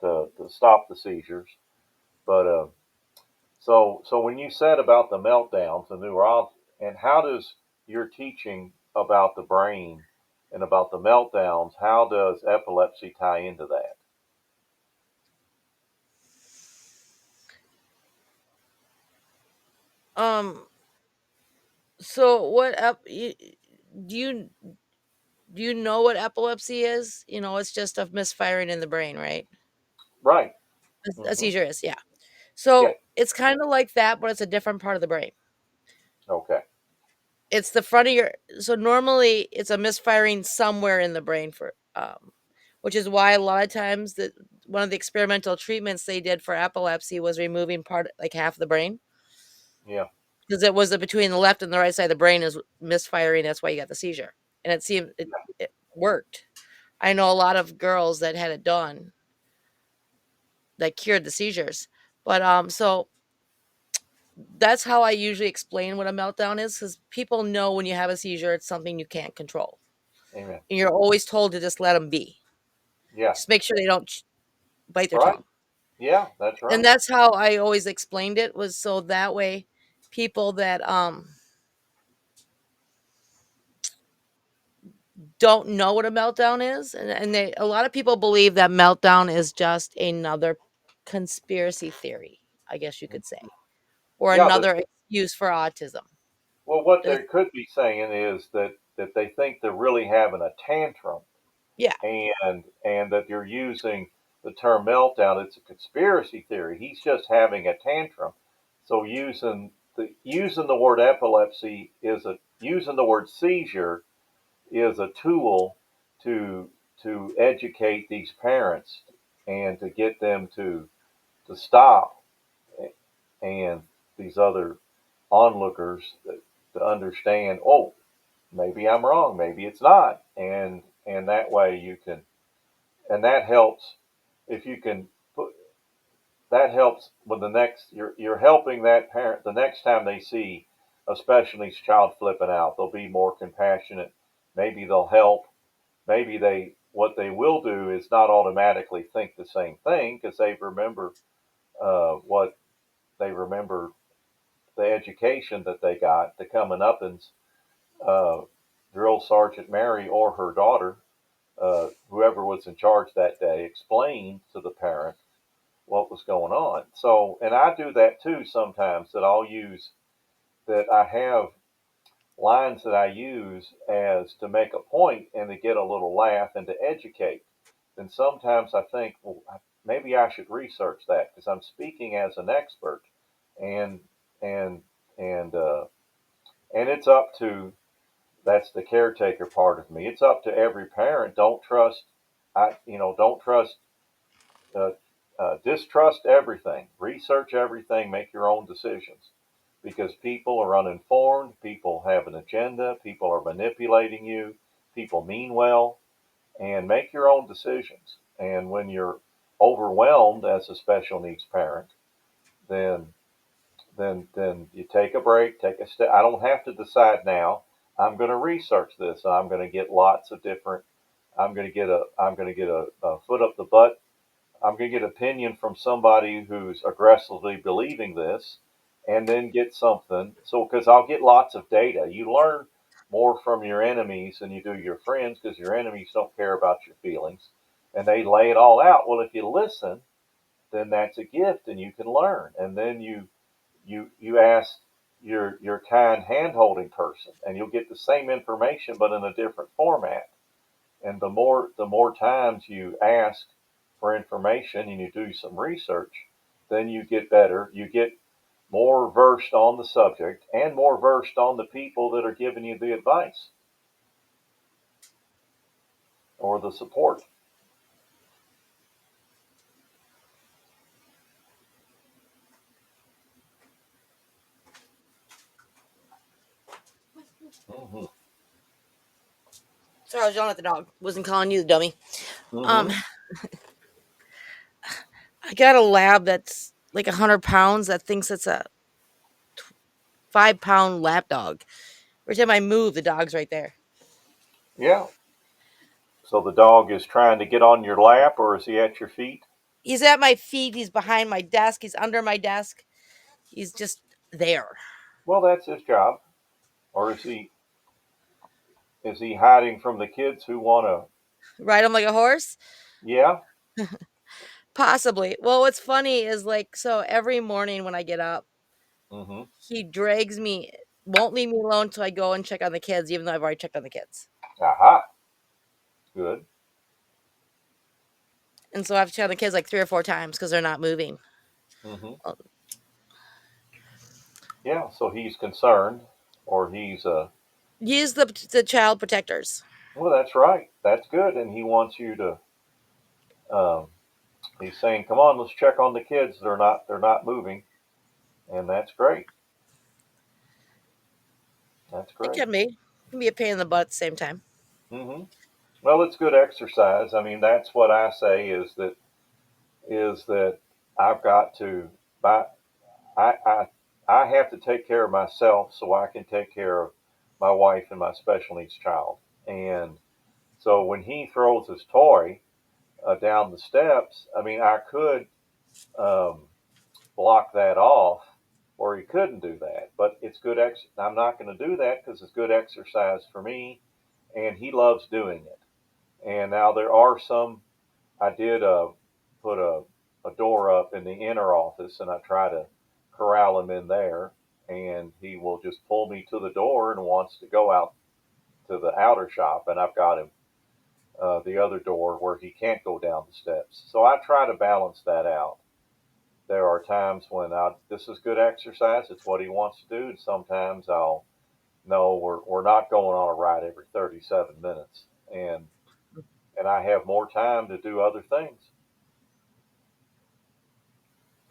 to stop the seizures. But so when you said about the meltdowns, the neurology, and how does your teaching about the brain and about the meltdowns, how does epilepsy tie into that? Um. So do you do you know what epilepsy is? It's just a misfiring in the brain, right? Right. A Mm-hmm. seizure is, yeah. Yeah. So it's kind of like that, but it's a different part of the brain. Okay. It's the front of your. So normally it's a misfiring somewhere in the brain which is why a lot of times one of the experimental treatments they did for epilepsy was removing part, like half of the brain, Yeah. because it was between the left and the right side of the brain is misfiring. That's why you got the seizure, and it seemed it worked. I know a lot of girls that had it done that cured the seizures, but so that's how I usually explain what a meltdown is, because people know when you have a seizure, it's something you can't control, Amen. and you're always told to just let them be. Yeah. Just make sure they don't bite their Right. tongue. Yeah. That's And right. that's how I always explained it, was so that way people that don't know what a meltdown is, and a lot of people believe that meltdown is just another conspiracy theory, I guess you could say, or Yeah. another excuse for autism. Well, what There's, they could be saying is that they think they're really having a tantrum, yeah. and that you're using the term meltdown. It's a conspiracy theory. He's just having a tantrum. So using the word epilepsy is a using the word seizure is a tool to educate these parents and to get them to stop, and these other onlookers to understand. Oh, maybe I'm wrong. Maybe it's not, and that way you can, and that helps if you can put that helps with the next you're helping that parent the next time they see a special needs child flipping out. They'll be more compassionate. Maybe they'll help. Maybe what they will do is not automatically think the same thing because what they remember, the education that they got, the coming up, and uh, drill sergeant Mary or her daughter, whoever was in charge that day, explained to the parent what was going on. So, and I do that too sometimes, that I have lines that I use as to make a point and to get a little laugh and to educate. then sometimes I think, well, maybe I should research that because I'm speaking as an expert, and and and and it's up to, that's the caretaker part of me. It's up to every parent. Don't trust, don't trust, uh, distrust everything. Research everything. Make your own decisions, because people are uninformed. People have an agenda. People are manipulating you. People mean well, and make your own decisions. And when you're overwhelmed as a special needs parent, then then you take a break, take a step. I don't have to decide now. I'm going to research this. I'm going to get lots of different. I'm going to get a foot up the butt. I'm going to get opinion from somebody who's aggressively believing this, and then get something. So because I'll get lots of data. You learn more from your enemies than you do your friends, because your enemies don't care about your feelings, and they lay it all out. Well, if you listen, then that's a gift, and you can learn. And then you ask your kind hand holding person, and you'll get the same information but in a different format. And the more times you ask for information and you do some research, then you get better. You get more versed on the subject and more versed on the people that are giving you the advice or the support. Hmm. Sorry, I was yelling at the dog. Wasn't calling you the dummy. Um, Hmm. I got a lab that's like 100 pounds that thinks it's a 5 pound lap dog. Every time I move, the dog's right there. Yeah. So the dog is trying to get on your lap, or is he at your feet? He's at my feet. He's behind my desk. He's under my desk. He's just there. Well, that's his job. Or is he hiding from the kids who want to? Ride him like a horse? Yeah. Possibly. Well, what's funny is like, so every morning when I get up, Hmm. he drags me, won't leave me alone until I go and check on the kids, even though I've already checked on the kids. Aha. Good. And so I have to check on the kids like 3 or 4 times because they're not moving. Hmm. Well, Yeah. So he's concerned, or he's use the child protectors. well, that's right. That's good. And he wants you to. Um, he's saying, "Come on, let's check on the kids. They're not moving," and that's great. That's It great. can be a pain in the butt at the same time. Hmm. Well, it's good exercise. I mean, that's what I say is that I've got to. Buy, I I I have to take care of myself so I can take care of my wife and my special needs child. And so when he throws his toy down the steps, I mean, I could um, block that off, or he couldn't do that. But it's good. I'm not going to do that because it's good exercise for me, and he loves doing it. And now there are some. I did put a door up in the inner office, and I try to corral him in there, and he will just pull me to the door and wants to go out to the outer shop, and I've got him the other door where he can't go down the steps. So I try to balance that out. There are times when this is good exercise. It's what he wants to do. And sometimes I'll, no, we're not going on a ride every 37 minutes. And I have more time to do other things.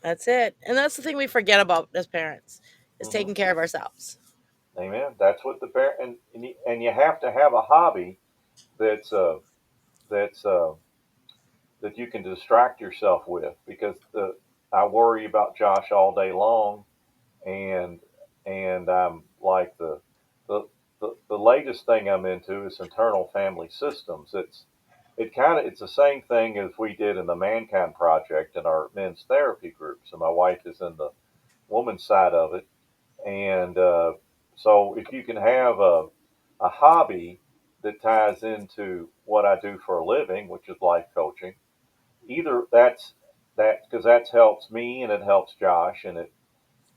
That's it. And that's the thing we forget about as parents is Hmm. taking care of ourselves. Amen. That's what the parent, and you have to have a hobby that's that's that you can distract yourself with, because I worry about Josh all day long, and I'm like the the latest thing I'm into is internal family systems. It's the same thing as we did in the Mankind Project in our men's therapy groups, and my wife is in the woman's side of it. And so if you can have a hobby that ties into what I do for a living, which is life coaching, either because that helps me and it helps Josh, and it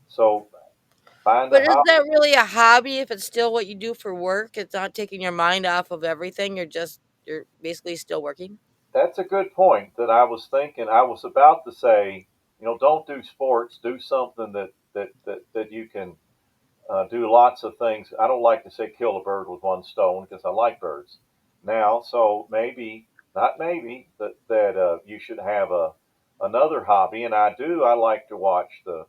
so find a But is hobby. that really a hobby if it's still what you do for work? It's not taking your mind off of everything. You're basically still working. that's a good point that I was thinking. I was about to say, don't do sports. Do something that you can do lots of things. I don't like to say kill a bird with one stone because I like birds. Now, so maybe not maybe that you should have a another hobby, and I do. I like to watch the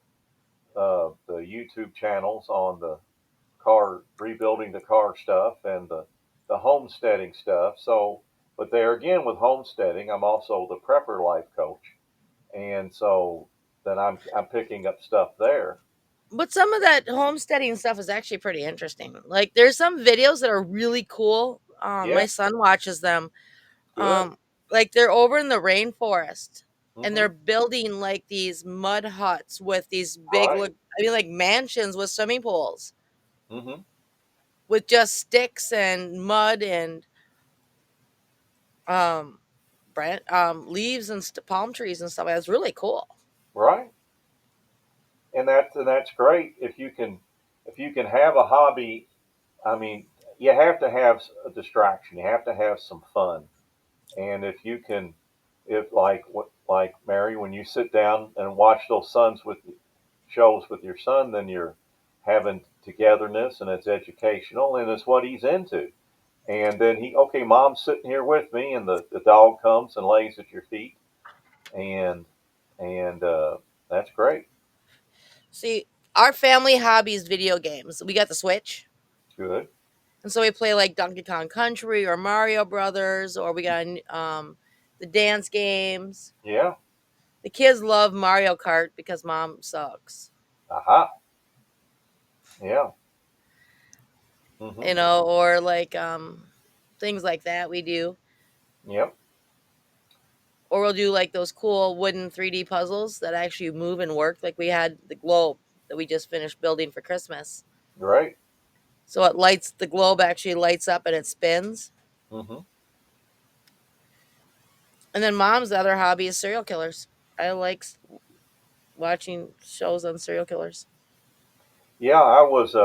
YouTube channels on the car rebuilding the car stuff and the homesteading stuff. So, but there again with homesteading, I'm also the prepper life coach, and so then I'm picking up stuff there. But some of that homesteading stuff is actually pretty interesting. Like there's some videos that are really cool. Yeah, My son watches them. good. Like they're over in the rainforest and Mm-hmm. they're building like these mud huts with these big Right. look I mean like mansions with swimming pools Mm-hmm. with just sticks and mud and um leaves and palm trees and stuff. It's really cool. Right. And that's great if you can have a hobby. I mean, you have to have a distraction. You have to have some fun. And if you can, if like Mary, when you sit down and watch those sons with shows with your son, then you're having togetherness and it's educational and it's what he's into. And then okay, mom's sitting here with me, and the dog comes and lays at your feet, and and that's great. See, our family hobby is video games. We got the Switch. Good. And so we play like Donkey Kong Country or Mario Brothers, or we got the dance games. Yeah. The kids love Mario Kart because mom sucks, Aha. Yeah. Mm-hmm. or like things like that we do. Yep. Or we'll do like those cool wooden 3D puzzles that actually move and work. Like we had the globe that we just finished building for Christmas. Great. So it lights the globe actually lights up and it spins. Mm-hmm. And then mom's other hobby is serial killers. I like watching shows on serial killers. Yeah, I was.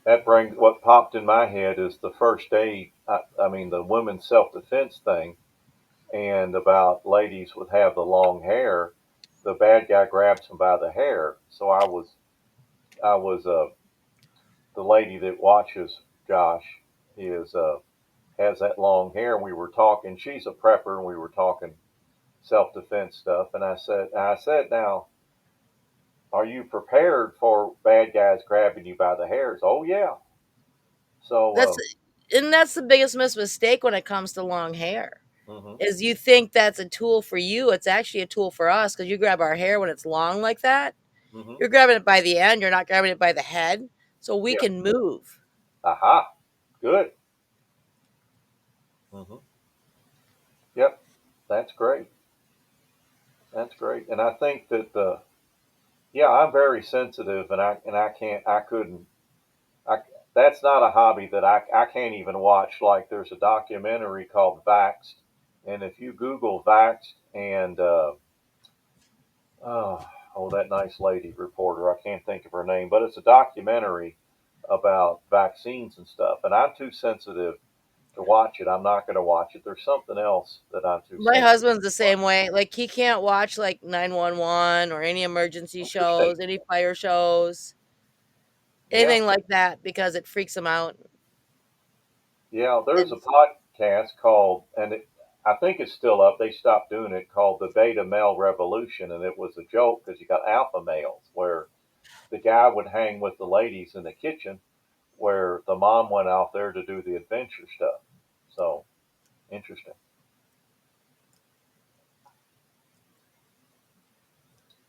That brings what popped in my head is the first aid. I mean, the women's self defense thing, and about ladies would have the long hair. The bad guy grabs them by the hair. So I was the lady that watches Josh is has that long hair. And we were talking. She's a prepper, and we were talking self defense stuff. And I said, now, are you prepared for bad guys grabbing you by the hairs? Oh yeah. So, That's and that's the biggest mistake when it comes to long hair. hmm Is you think that's a tool for you, it's actually a tool for us because you grab our hair when it's long like that. hmm You're grabbing it by the end, you're not grabbing it by the head, so we yeah, can move. aha, good. hmm Yep, that's great. That's great. And I think that yeah, I'm very sensitive, and I can't, I couldn't, I that's not a hobby that I can't even watch. Like there's a documentary called Vaxxed, and if you Google Vaxxed and oh, oh, that nice lady reporter, I can't think of her name, but it's a documentary about vaccines and stuff, and I'm too sensitive to watch it. I'm not going to watch it. There's something else that I'm too My sensitive husband's the to watch. same way. Like he can't watch like 911 or any emergency Interesting. shows, any fire shows, Yeah. anything like that because it freaks him out. Yeah. There's a And podcast called, and I think it's still up. They stopped doing it, called the Beta Male Revolution. And it was a joke because you got alpha males where the guy would hang with the ladies in the kitchen where the mom went out there to do the adventure stuff. So interesting.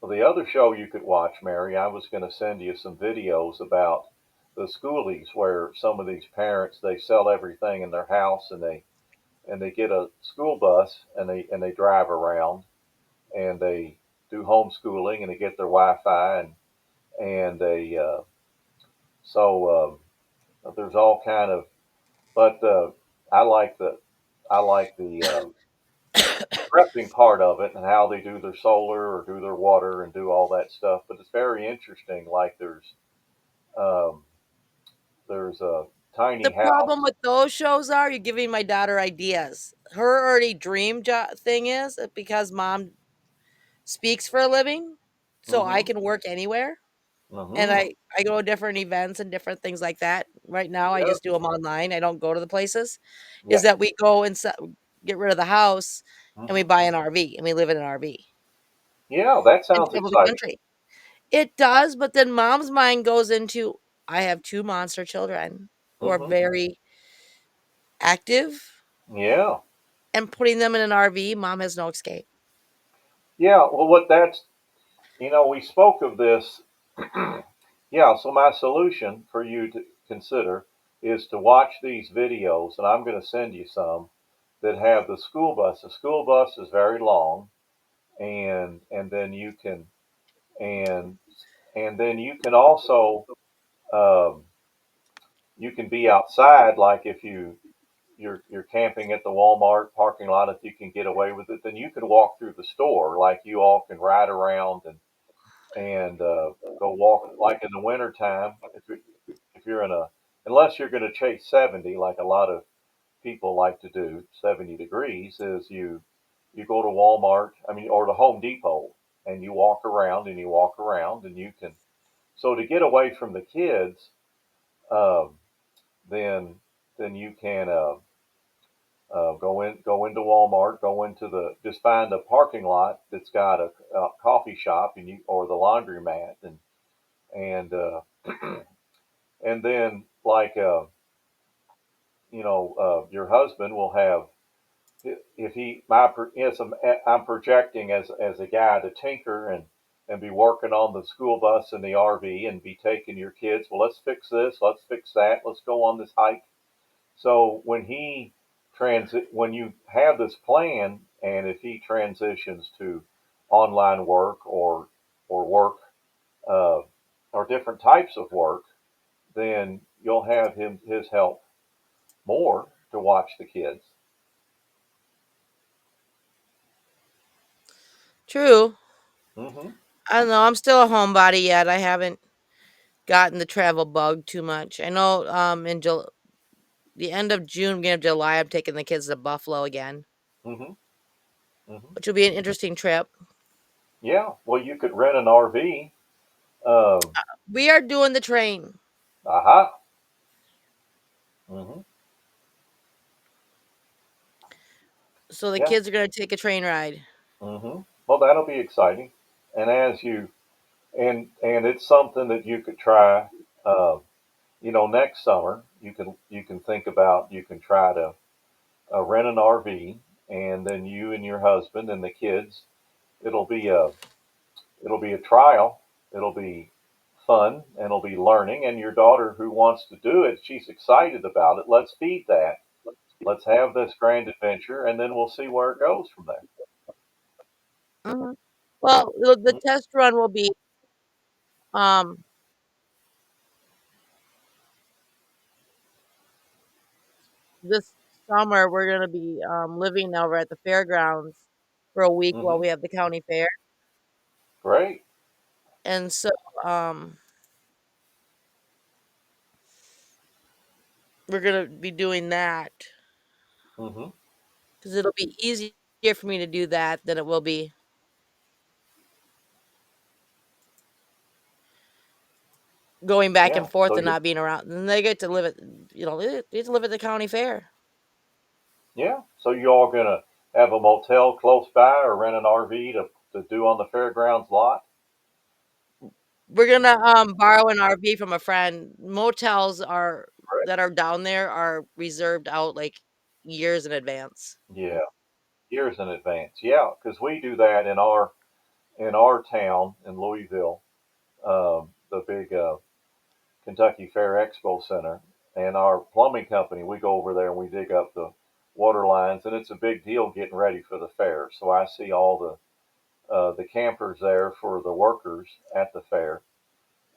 Well, the other show you could watch, Mary, I was going to send you some videos about the schoolies where some of these parents they sell everything in their house and they get a school bus and they drive around and they do homeschooling and they get their Wi-Fi and they so there's all kind of but I like the I like the prepping part of it and how they do their solar or do their water and do all that stuff. But it's very interesting. Like um, there's tiny The problem house. with those shows are you're giving my daughter ideas. Her already thing is because mom speaks for a living, so I Mm-hmm. can work anywhere. And Mm-hmm. I go to different events and different things like that. Right now, I Yep. just do them online. I don't go to the places. Yeah. Is that we go and get rid of the house and we Mm-hmm. buy an RV and we live in an RV Yeah, that and sounds travel the exciting. country. It does, but then mom's mind goes into I have two monster children who are Mm-hmm. very active, Yeah. and putting them in an RV, mom has no escape. Yeah. Well, what that's, we spoke of this. Yeah. So my solution for you to consider is to watch these videos, and I'm going to send you some that have the school bus. The school bus is very long, and then you can and and then you can also um, you can be outside. Like if you're camping at the Walmart parking lot, if you can get away with it, then you can walk through the store. Like you all can ride around and go walk. Like in the wintertime, if you're in a unless you're going to chase 70, like a lot of people like to do, 70 degrees, is you go to Walmart, I mean, or the Home Depot, and you walk around and you walk around, and you can. So to get away from the kids, um, then you can go into Walmart, go into the just find a parking lot that's got a coffee shop and you or the laundromat and and then like your husband will have if he my yes I'm projecting as a guy to tinker and be working on the school bus and the RV and be taking your kids. Well, let's fix this. Let's fix that. Let's go on this hike. So when you have this plan, and if he transitions to online work or work uh, or different types of work, then you'll have his help more to watch the kids. True. Hmm. I don't know. I'm still a homebody yet. I haven't gotten the travel bug too much. I know in the end of June, beginning of July, I'm taking the kids to Buffalo again, Hmm. Hmm. which will be an interesting trip. Yeah. Well, you could rent an RV. Um, We are doing the train, aha. Hmm. so the Yeah. kids are going to take a train ride. Hmm. Well, that'll be exciting. And as you and it's something that you could try. Uh, next summer you can think about you can try to rent an RV, and then you and your husband and the kids. It'll be a it'll be a trial. It'll be fun and it'll be learning. And your daughter who wants to do it, she's excited about it. Let's feed that. Let's have this grand adventure, and then we'll see where it goes from there. Mhm. Well, the Mm-hmm. test run will be um this summer. We're going to be living over at the fairgrounds for a week while Mm-hmm. we have the county fair, Great. and so um we're going to be doing that Mm-hmm. because it'll be easier for me to do that than it will be going back and Yeah. forth So and you not being around. And they get to live at they get to live at the county fair. yeah. So you all gonna have a motel close by or rent an RV to do on the fairgrounds lot? We're gonna borrow an RV from a friend. Motels are Right. that are down there are reserved out like years in advance. Yeah. Years in advance. Yeah, because we do that in our town in Louisville, the big Kentucky Fair Expo Center, and our plumbing company. We go over there and we dig up the water lines, and it's a big deal getting ready for the fair. So I see all the campers there for the workers at the fair,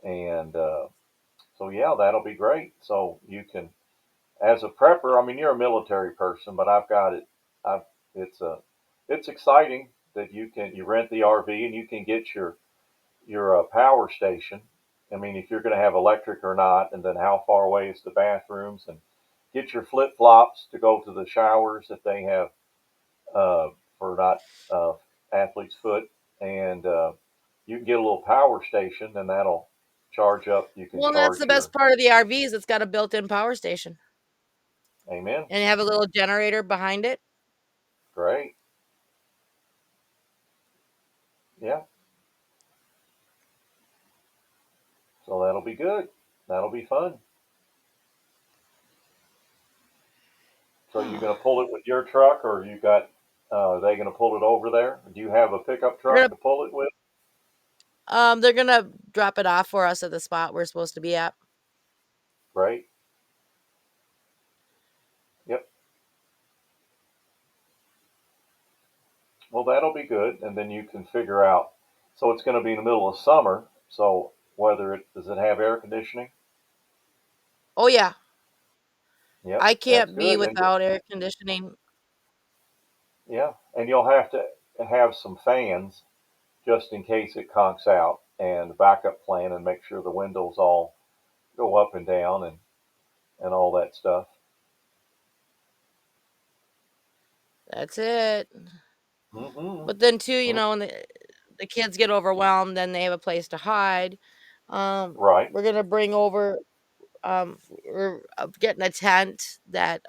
and so yeah, that'll be great. So you can, as a prepper, I mean, you're a military person, but I've got it. I've it's a it's exciting that you rent the RV and you can get your power station I mean, if you're going to have electric or not, and then how far away is the bathrooms, and get your flip flops to go to the showers if they have uh, for not athlete's foot, and you can get a little power station, and that'll charge up. You can Well, that's charge the your best part of the RVs. It's got a built-in power station amen. and have a little generator behind it. Great, yeah. So that'll be good. That'll be fun. So you're going to pull it with your truck, or you got? Are they going to pull it over there? Do you have a pickup They're truck gonna to pull it with? they're gonna drop it off for us at the spot we're supposed to be at. Great. Yep. Well, that'll be good, and then you can figure out. So it's going to be in the middle of summer. So whether it does it have air conditioning? Oh yeah, Yep, I that's can't be good. And without air conditioning. yeah, and you'll have to have some fans just in case it conks out, and backup plan, and make sure the windows all go up and down, and all that stuff. That's it. Mm-hmm. But then too, when the kids get overwhelmed, then they have a place to hide. Right. We're gonna bring over. We're getting a tent that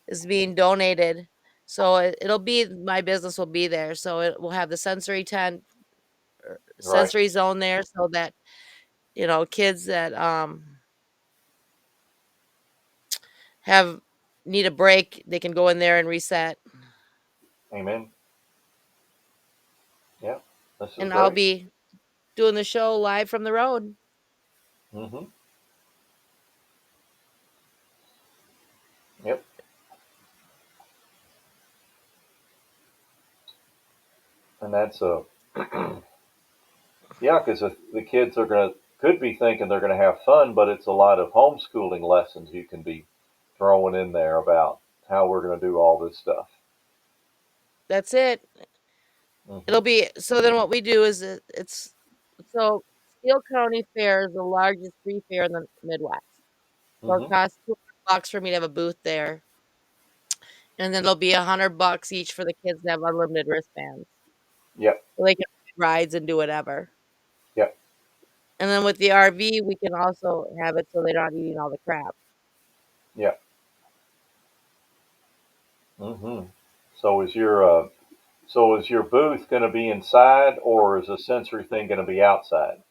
is being donated, so it'll be my business will be there. So it will have the sensory tent, Right. sensory zone there, so that kids that have need a break, they can go in there and reset. Amen. Yeah. This is And I'll great. be doing the show live from the road. Mm-hmm. Yep. And that's a yeah, because the kids are gonna could be thinking they're gonna have fun, but it's a lot of homeschooling lessons you can be throwing in there about how we're gonna do all this stuff. That's it. Mm-hmm. It'll be so. Then what we do is it's so Steele County Fair is the largest free fair in the Midwest. So it Mm-hmm. costs $200 for me to have a booth there, and then it'll be $100 each for the kids to have unlimited wristbands, Yep. so they can ride rides and do whatever. Yep. And then with the RV, we can also have it so they're not eating all the crap. Yep. Mm-hmm. So is your booth gonna be inside, or is the sensory thing gonna be outside?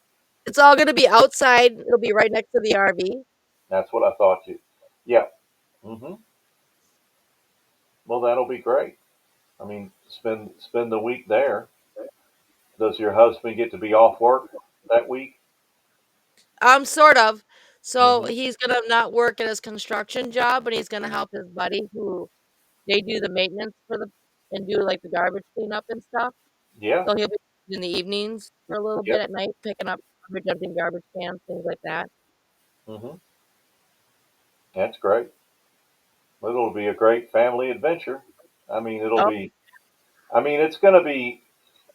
It's all going to be outside. It'll be right next to the RV. That's what I thought you. Yeah. Mm-hmm. Well, that'll be great. I mean, spend the week there. Does your husband get to be off work that week? Sort of. So Mm-hmm. he's gonna not work at his construction job, but he's gonna help his buddy who they do the maintenance for the and do like the garbage cleanup and stuff. Yeah. So he'll be in the evenings for a little bit Yep. at night, picking up garbage, emptying garbage cans, things like that. Mm-hmm. That's great. Well, it'll be a great family adventure. I mean, it'll Oh, be. I mean, it's gonna be.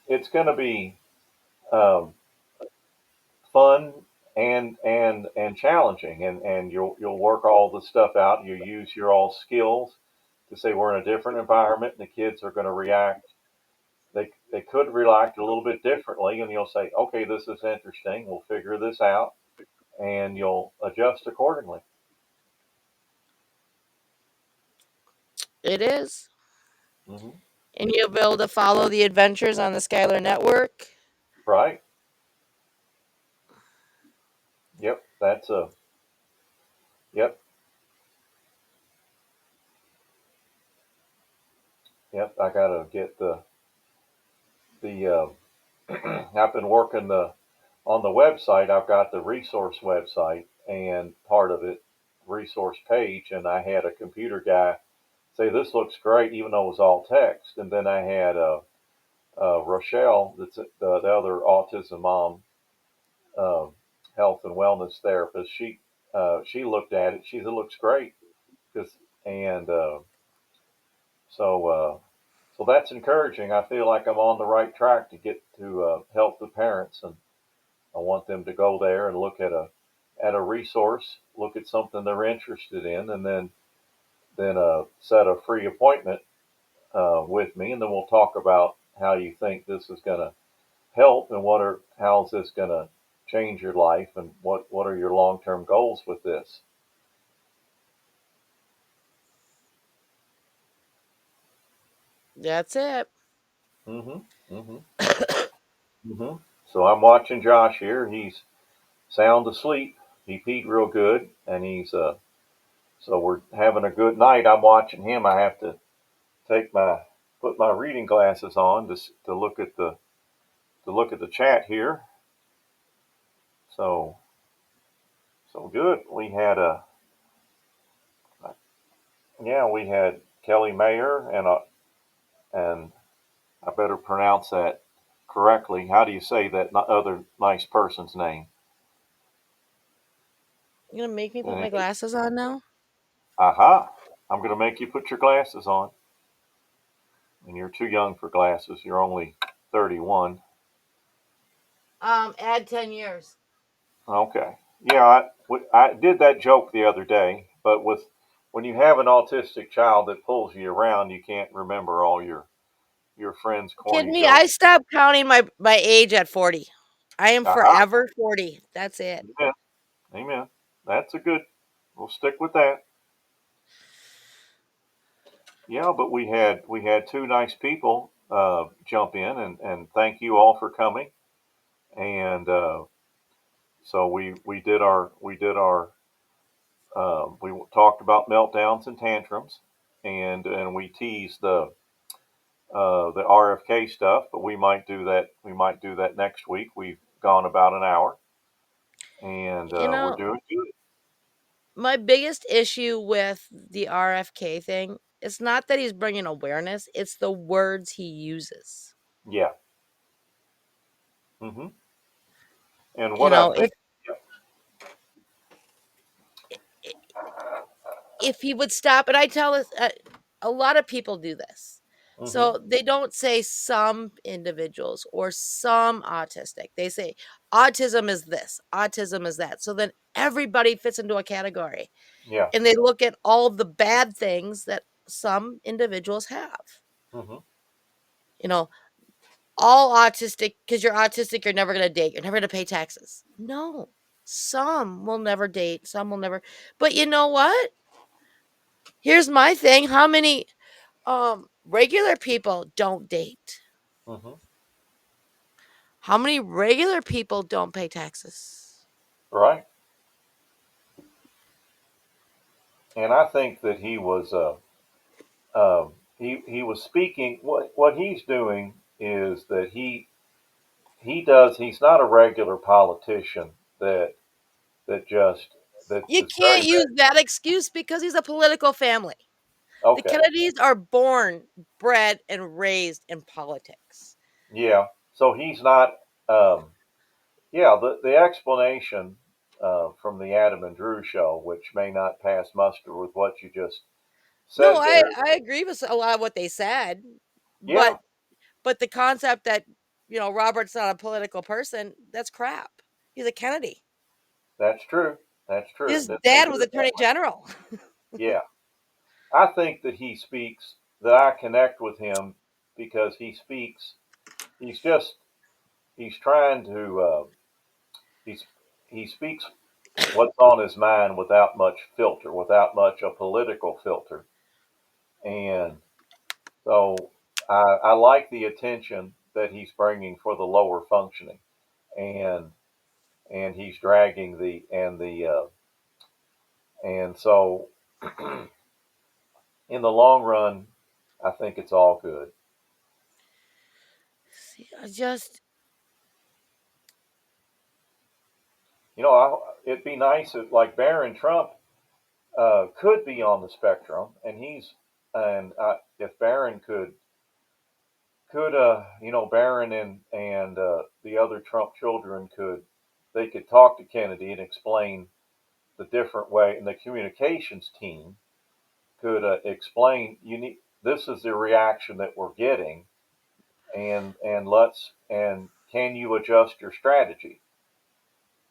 It's gonna be um, fun and challenging, and you'll work all the stuff out. You use your all skills to say we're in a different environment, and the kids are going to react. They could react a little bit differently, and you'll say, okay, this is interesting. We'll figure this out, and you'll adjust accordingly. it is. Hmm. And you'll be able to follow the adventures on the Skylar Network. Right? Yep. That's a. Yep. Yep. I gotta get the. I've been working the on the website. I've got the resource website and part of it resource page, and I had a computer guy say this looks great, even though it was all text. And then I had Rochelle, that's the other autism mom, um, health and wellness therapist. She looked at it. She said it looks great. 'Cause- and so so that's encouraging. I feel like I'm on the right track to get to help the parents and I want them to go there and look at a resource, look at something they're interested in, and then set a free appointment with me, and then we'll talk about how you think this is going to help and how's this going to change your life and what are your long term goals with this. That's it. hmm hmm hmm So I'm watching Josh here. He's sound asleep. He peed real good, and he's so we're having a good night. I'm watching him. I have to take my put my reading glasses on to look at the chat here. So so good. We had a yeah, we had Kelly Mayer and I better pronounce that correctly. How do you say that other nice person's name? You gonna make me put my And glasses on now? aha, I'm going to make you put your glasses on. And you're too young for glasses. You're only 31. Add 10 years. Okay. Yeah, I did that joke the other day, but when you have an autistic child that pulls you around, you can't remember all your friends' Kidding corny me? I jokes. stopped counting my age at 40. I am Aha. forever 40. That's it. Amen. Amen. That's a good. We'll stick with that. Yeah, but we had two nice people jump in and thank you all for coming. And so we talked about meltdowns and tantrums, and we teased the RFK stuff. But we might do that. We might do that next week. We've gone about an hour, and You we're know, doing good. my biggest issue with the RFK thing, it's not that he's bringing awareness, it's the words he uses. Yeah. hmm And You what I know, think. Yeah. if he would stop, and I tell this, a lot of people do this. hmm So they don't say some individuals or some autistic. They say autism is this, autism is that. So then everybody fits into a category. Yeah. And they look at all the bad things that some individuals have. hmm You know, all autistic, because you're autistic, you're never going to date, you're never going to pay taxes. No, some will never date, some will never. But you know what? Here's my thing. How many regular people don't date? hmm How many regular people don't pay taxes? Right. And I think that he was he was speaking. What he's doing is that he's not a regular politician that just You that's can't very use bad. that excuse because he's a political family. The Okay. Kennedys are born, bred, and raised in politics. Yeah. So he's not. Um, yeah. The explanation from the Adam and Drew show, which may not pass muster with what you just No, said I there. I agree with a lot of what they said, Yeah, but the concept that, Robert's not a political person, that's crap. He's a Kennedy. that's true. That's true. His Didn't think dad of was it that attorney way. general. Yeah. I think that he speaks, that I connect with him because he speaks, he's just, he's trying to, he's, he speaks what's on his mind without much filter, without much a political filter. And so I like the attention that he's bringing for the lower functioning. And, and he's dragging and so in the long run, I think it's all good. See, I just It'd be nice if, like Barron Trump, could be on the spectrum, and if Barron could Barron and the other Trump children could talk to Kennedy and explain the different way, and the communications team could explain this is the reaction that we're getting, and can you adjust your strategy?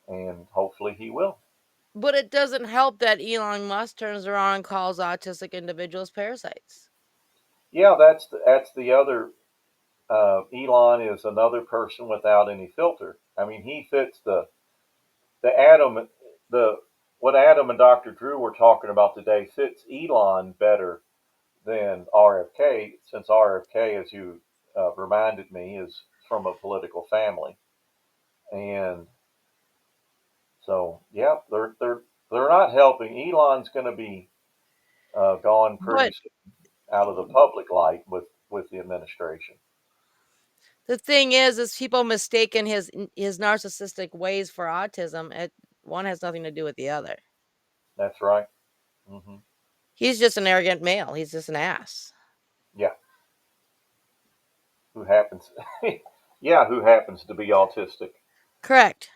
and hopefully he will. But it doesn't help that Elon Musk turns around and calls autistic individuals parasites. Yeah, that's the other. Elon is another person without any filter. I mean, he fits the Adam the what Adam and Dr. Drew were talking about today fits Elon better than RFK, since RFK, as you reminded me, is from a political family, and so yeah, they're not helping. Elon's going to be gone pretty But soon out of the public light with the administration. the thing is people mistaken his narcissistic ways for autism. One has nothing to do with the other. That's right. Hmm. He's just an arrogant male. He's just an ass. Yeah, who happens? Yeah, who happens to be autistic? Correct.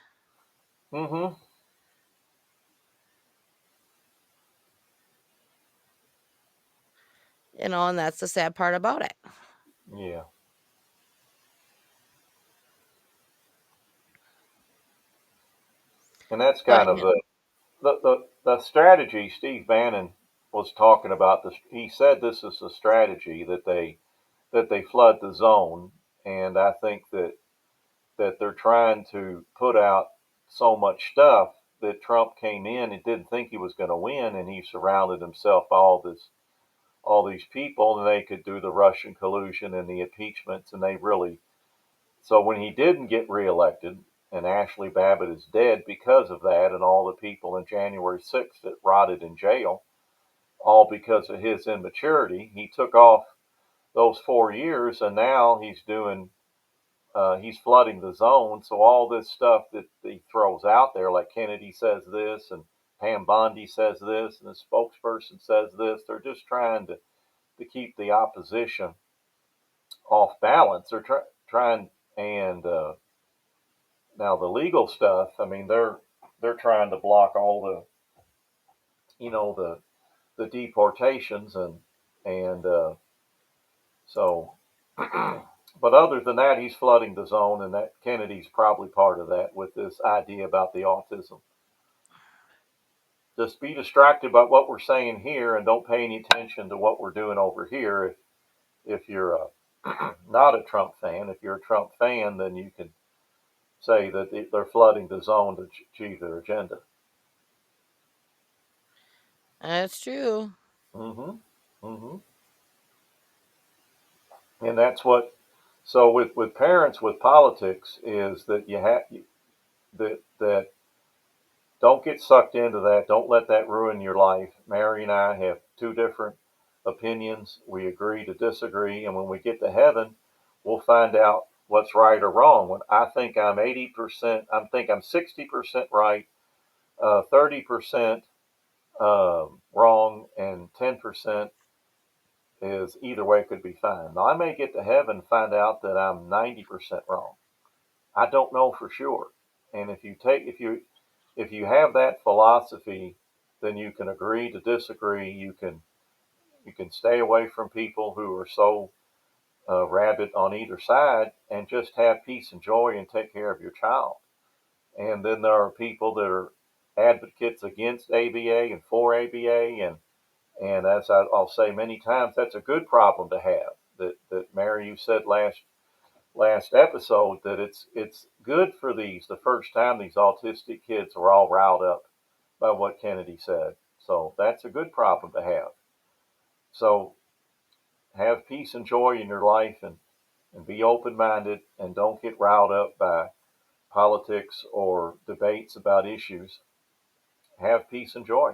Hmm. And that's the sad part about it. Yeah, and that's But kind of the strategy Steve Bannon was talking about. This, he said this is a strategy that they flood the zone, and I think that they're trying to put out so much stuff that Trump came in and didn't think he was going to win, and he surrounded himself by all these people, and they could do the Russian collusion and the impeachments, and they really. So when he didn't get reelected, and Ashley Babbitt is dead because of that, and all the people in January 6th that rotted in jail, all because of his immaturity, he took off those 4 years, and now he's flooding the zone. So all this stuff that he throws out there, like Kennedy says this, and Pam Bondi says this, and the spokesperson says this, they're just trying to keep the opposition off balance. They're trying, and now the legal stuff. I mean, they're trying to block all the the deportations and so. But other than that, he's flooding the zone, and that Kennedy's probably part of that with this idea about the autism. Just be distracted by what we're saying here, and don't pay any attention to what we're doing over here. If you're not a Trump fan, if you're a Trump fan, then you can say that they're flooding the zone to achieve their agenda. that's true. Hmm. Hmm. And that's what. So with parents with politics is that you have that don't get sucked into that. Don't let that ruin your life. Mary and I have two different opinions. We agree to disagree, and when we get to heaven, we'll find out what's right or wrong. When I think I'm 80%, I think I'm 60% right, 30% wrong, and 10% is either way could be fine. Now I may get to heaven and find out that I'm 90% wrong. I don't know for sure. And if you have that philosophy, then you can agree to disagree. You can stay away from people who are so rabid on either side, and just have peace and joy and take care of your child. And then there are people that are advocates against ABA and for ABA, and as I'll say many times, that's a good problem to have. That Mary, you said last episode that it's good for the first time these autistic kids were all riled up by what Kennedy said. So that's a good problem to have. So have peace and joy in your life, and be open minded, and don't get riled up by politics or debates about issues. Have peace and joy.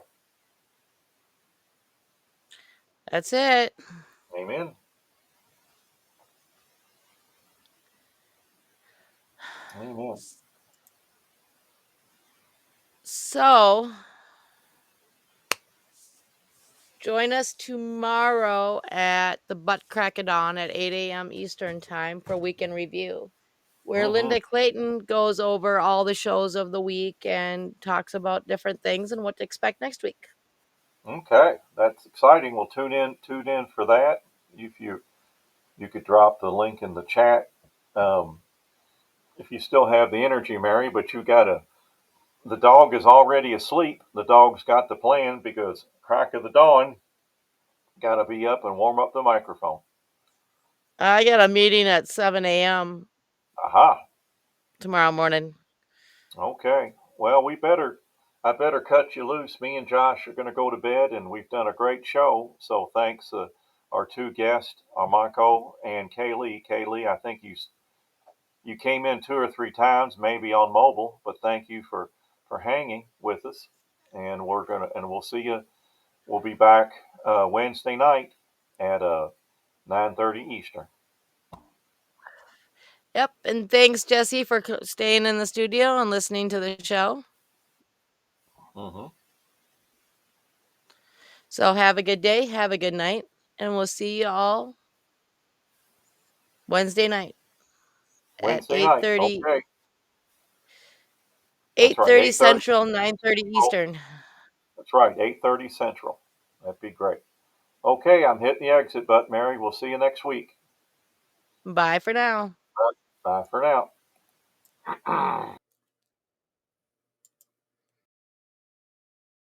That's it. Amen. Amen. So join us tomorrow at the Butt Crackadon at 8 a.m. Eastern Time for Weekend Review, where Hmm. Linda Clayton goes over all the shows of the week and talks about different things and what to expect next week. Okay, that's exciting. We'll tune in for that. If you could drop the link in the chat. Um, if you still have the energy, Mary, but you gotta the dog is already asleep. The dog's got the plan because crack of the dawn, got to be up and warm up the microphone. I got a meeting at 7 a.m. Aha. tomorrow morning. Okay. Well, I better cut you loose. Me and Josh are going to go to bed, and we've done a great show. So thanks, our two guests, Armando and Kaylee. Kaylee, I think you came in 2 or 3 times, maybe on mobile, but thank you for hanging with us. And we'll see you. We'll be back Wednesday night at 9:30 Eastern. Yep. And thanks, Jesse, for staying in the studio and listening to the show. Mm-hmm. So have a good day. Have a good night. And we'll see you all Wednesday night at Wednesday night. 8:30, Okay. That's right. 8:30 8:30. Central, 9:30 Oh, Eastern. that's right. 8:30 Central. That'd be great. Okay, I'm hitting the exit button, Mary. We'll see you next week. Bye for now. Bye for now.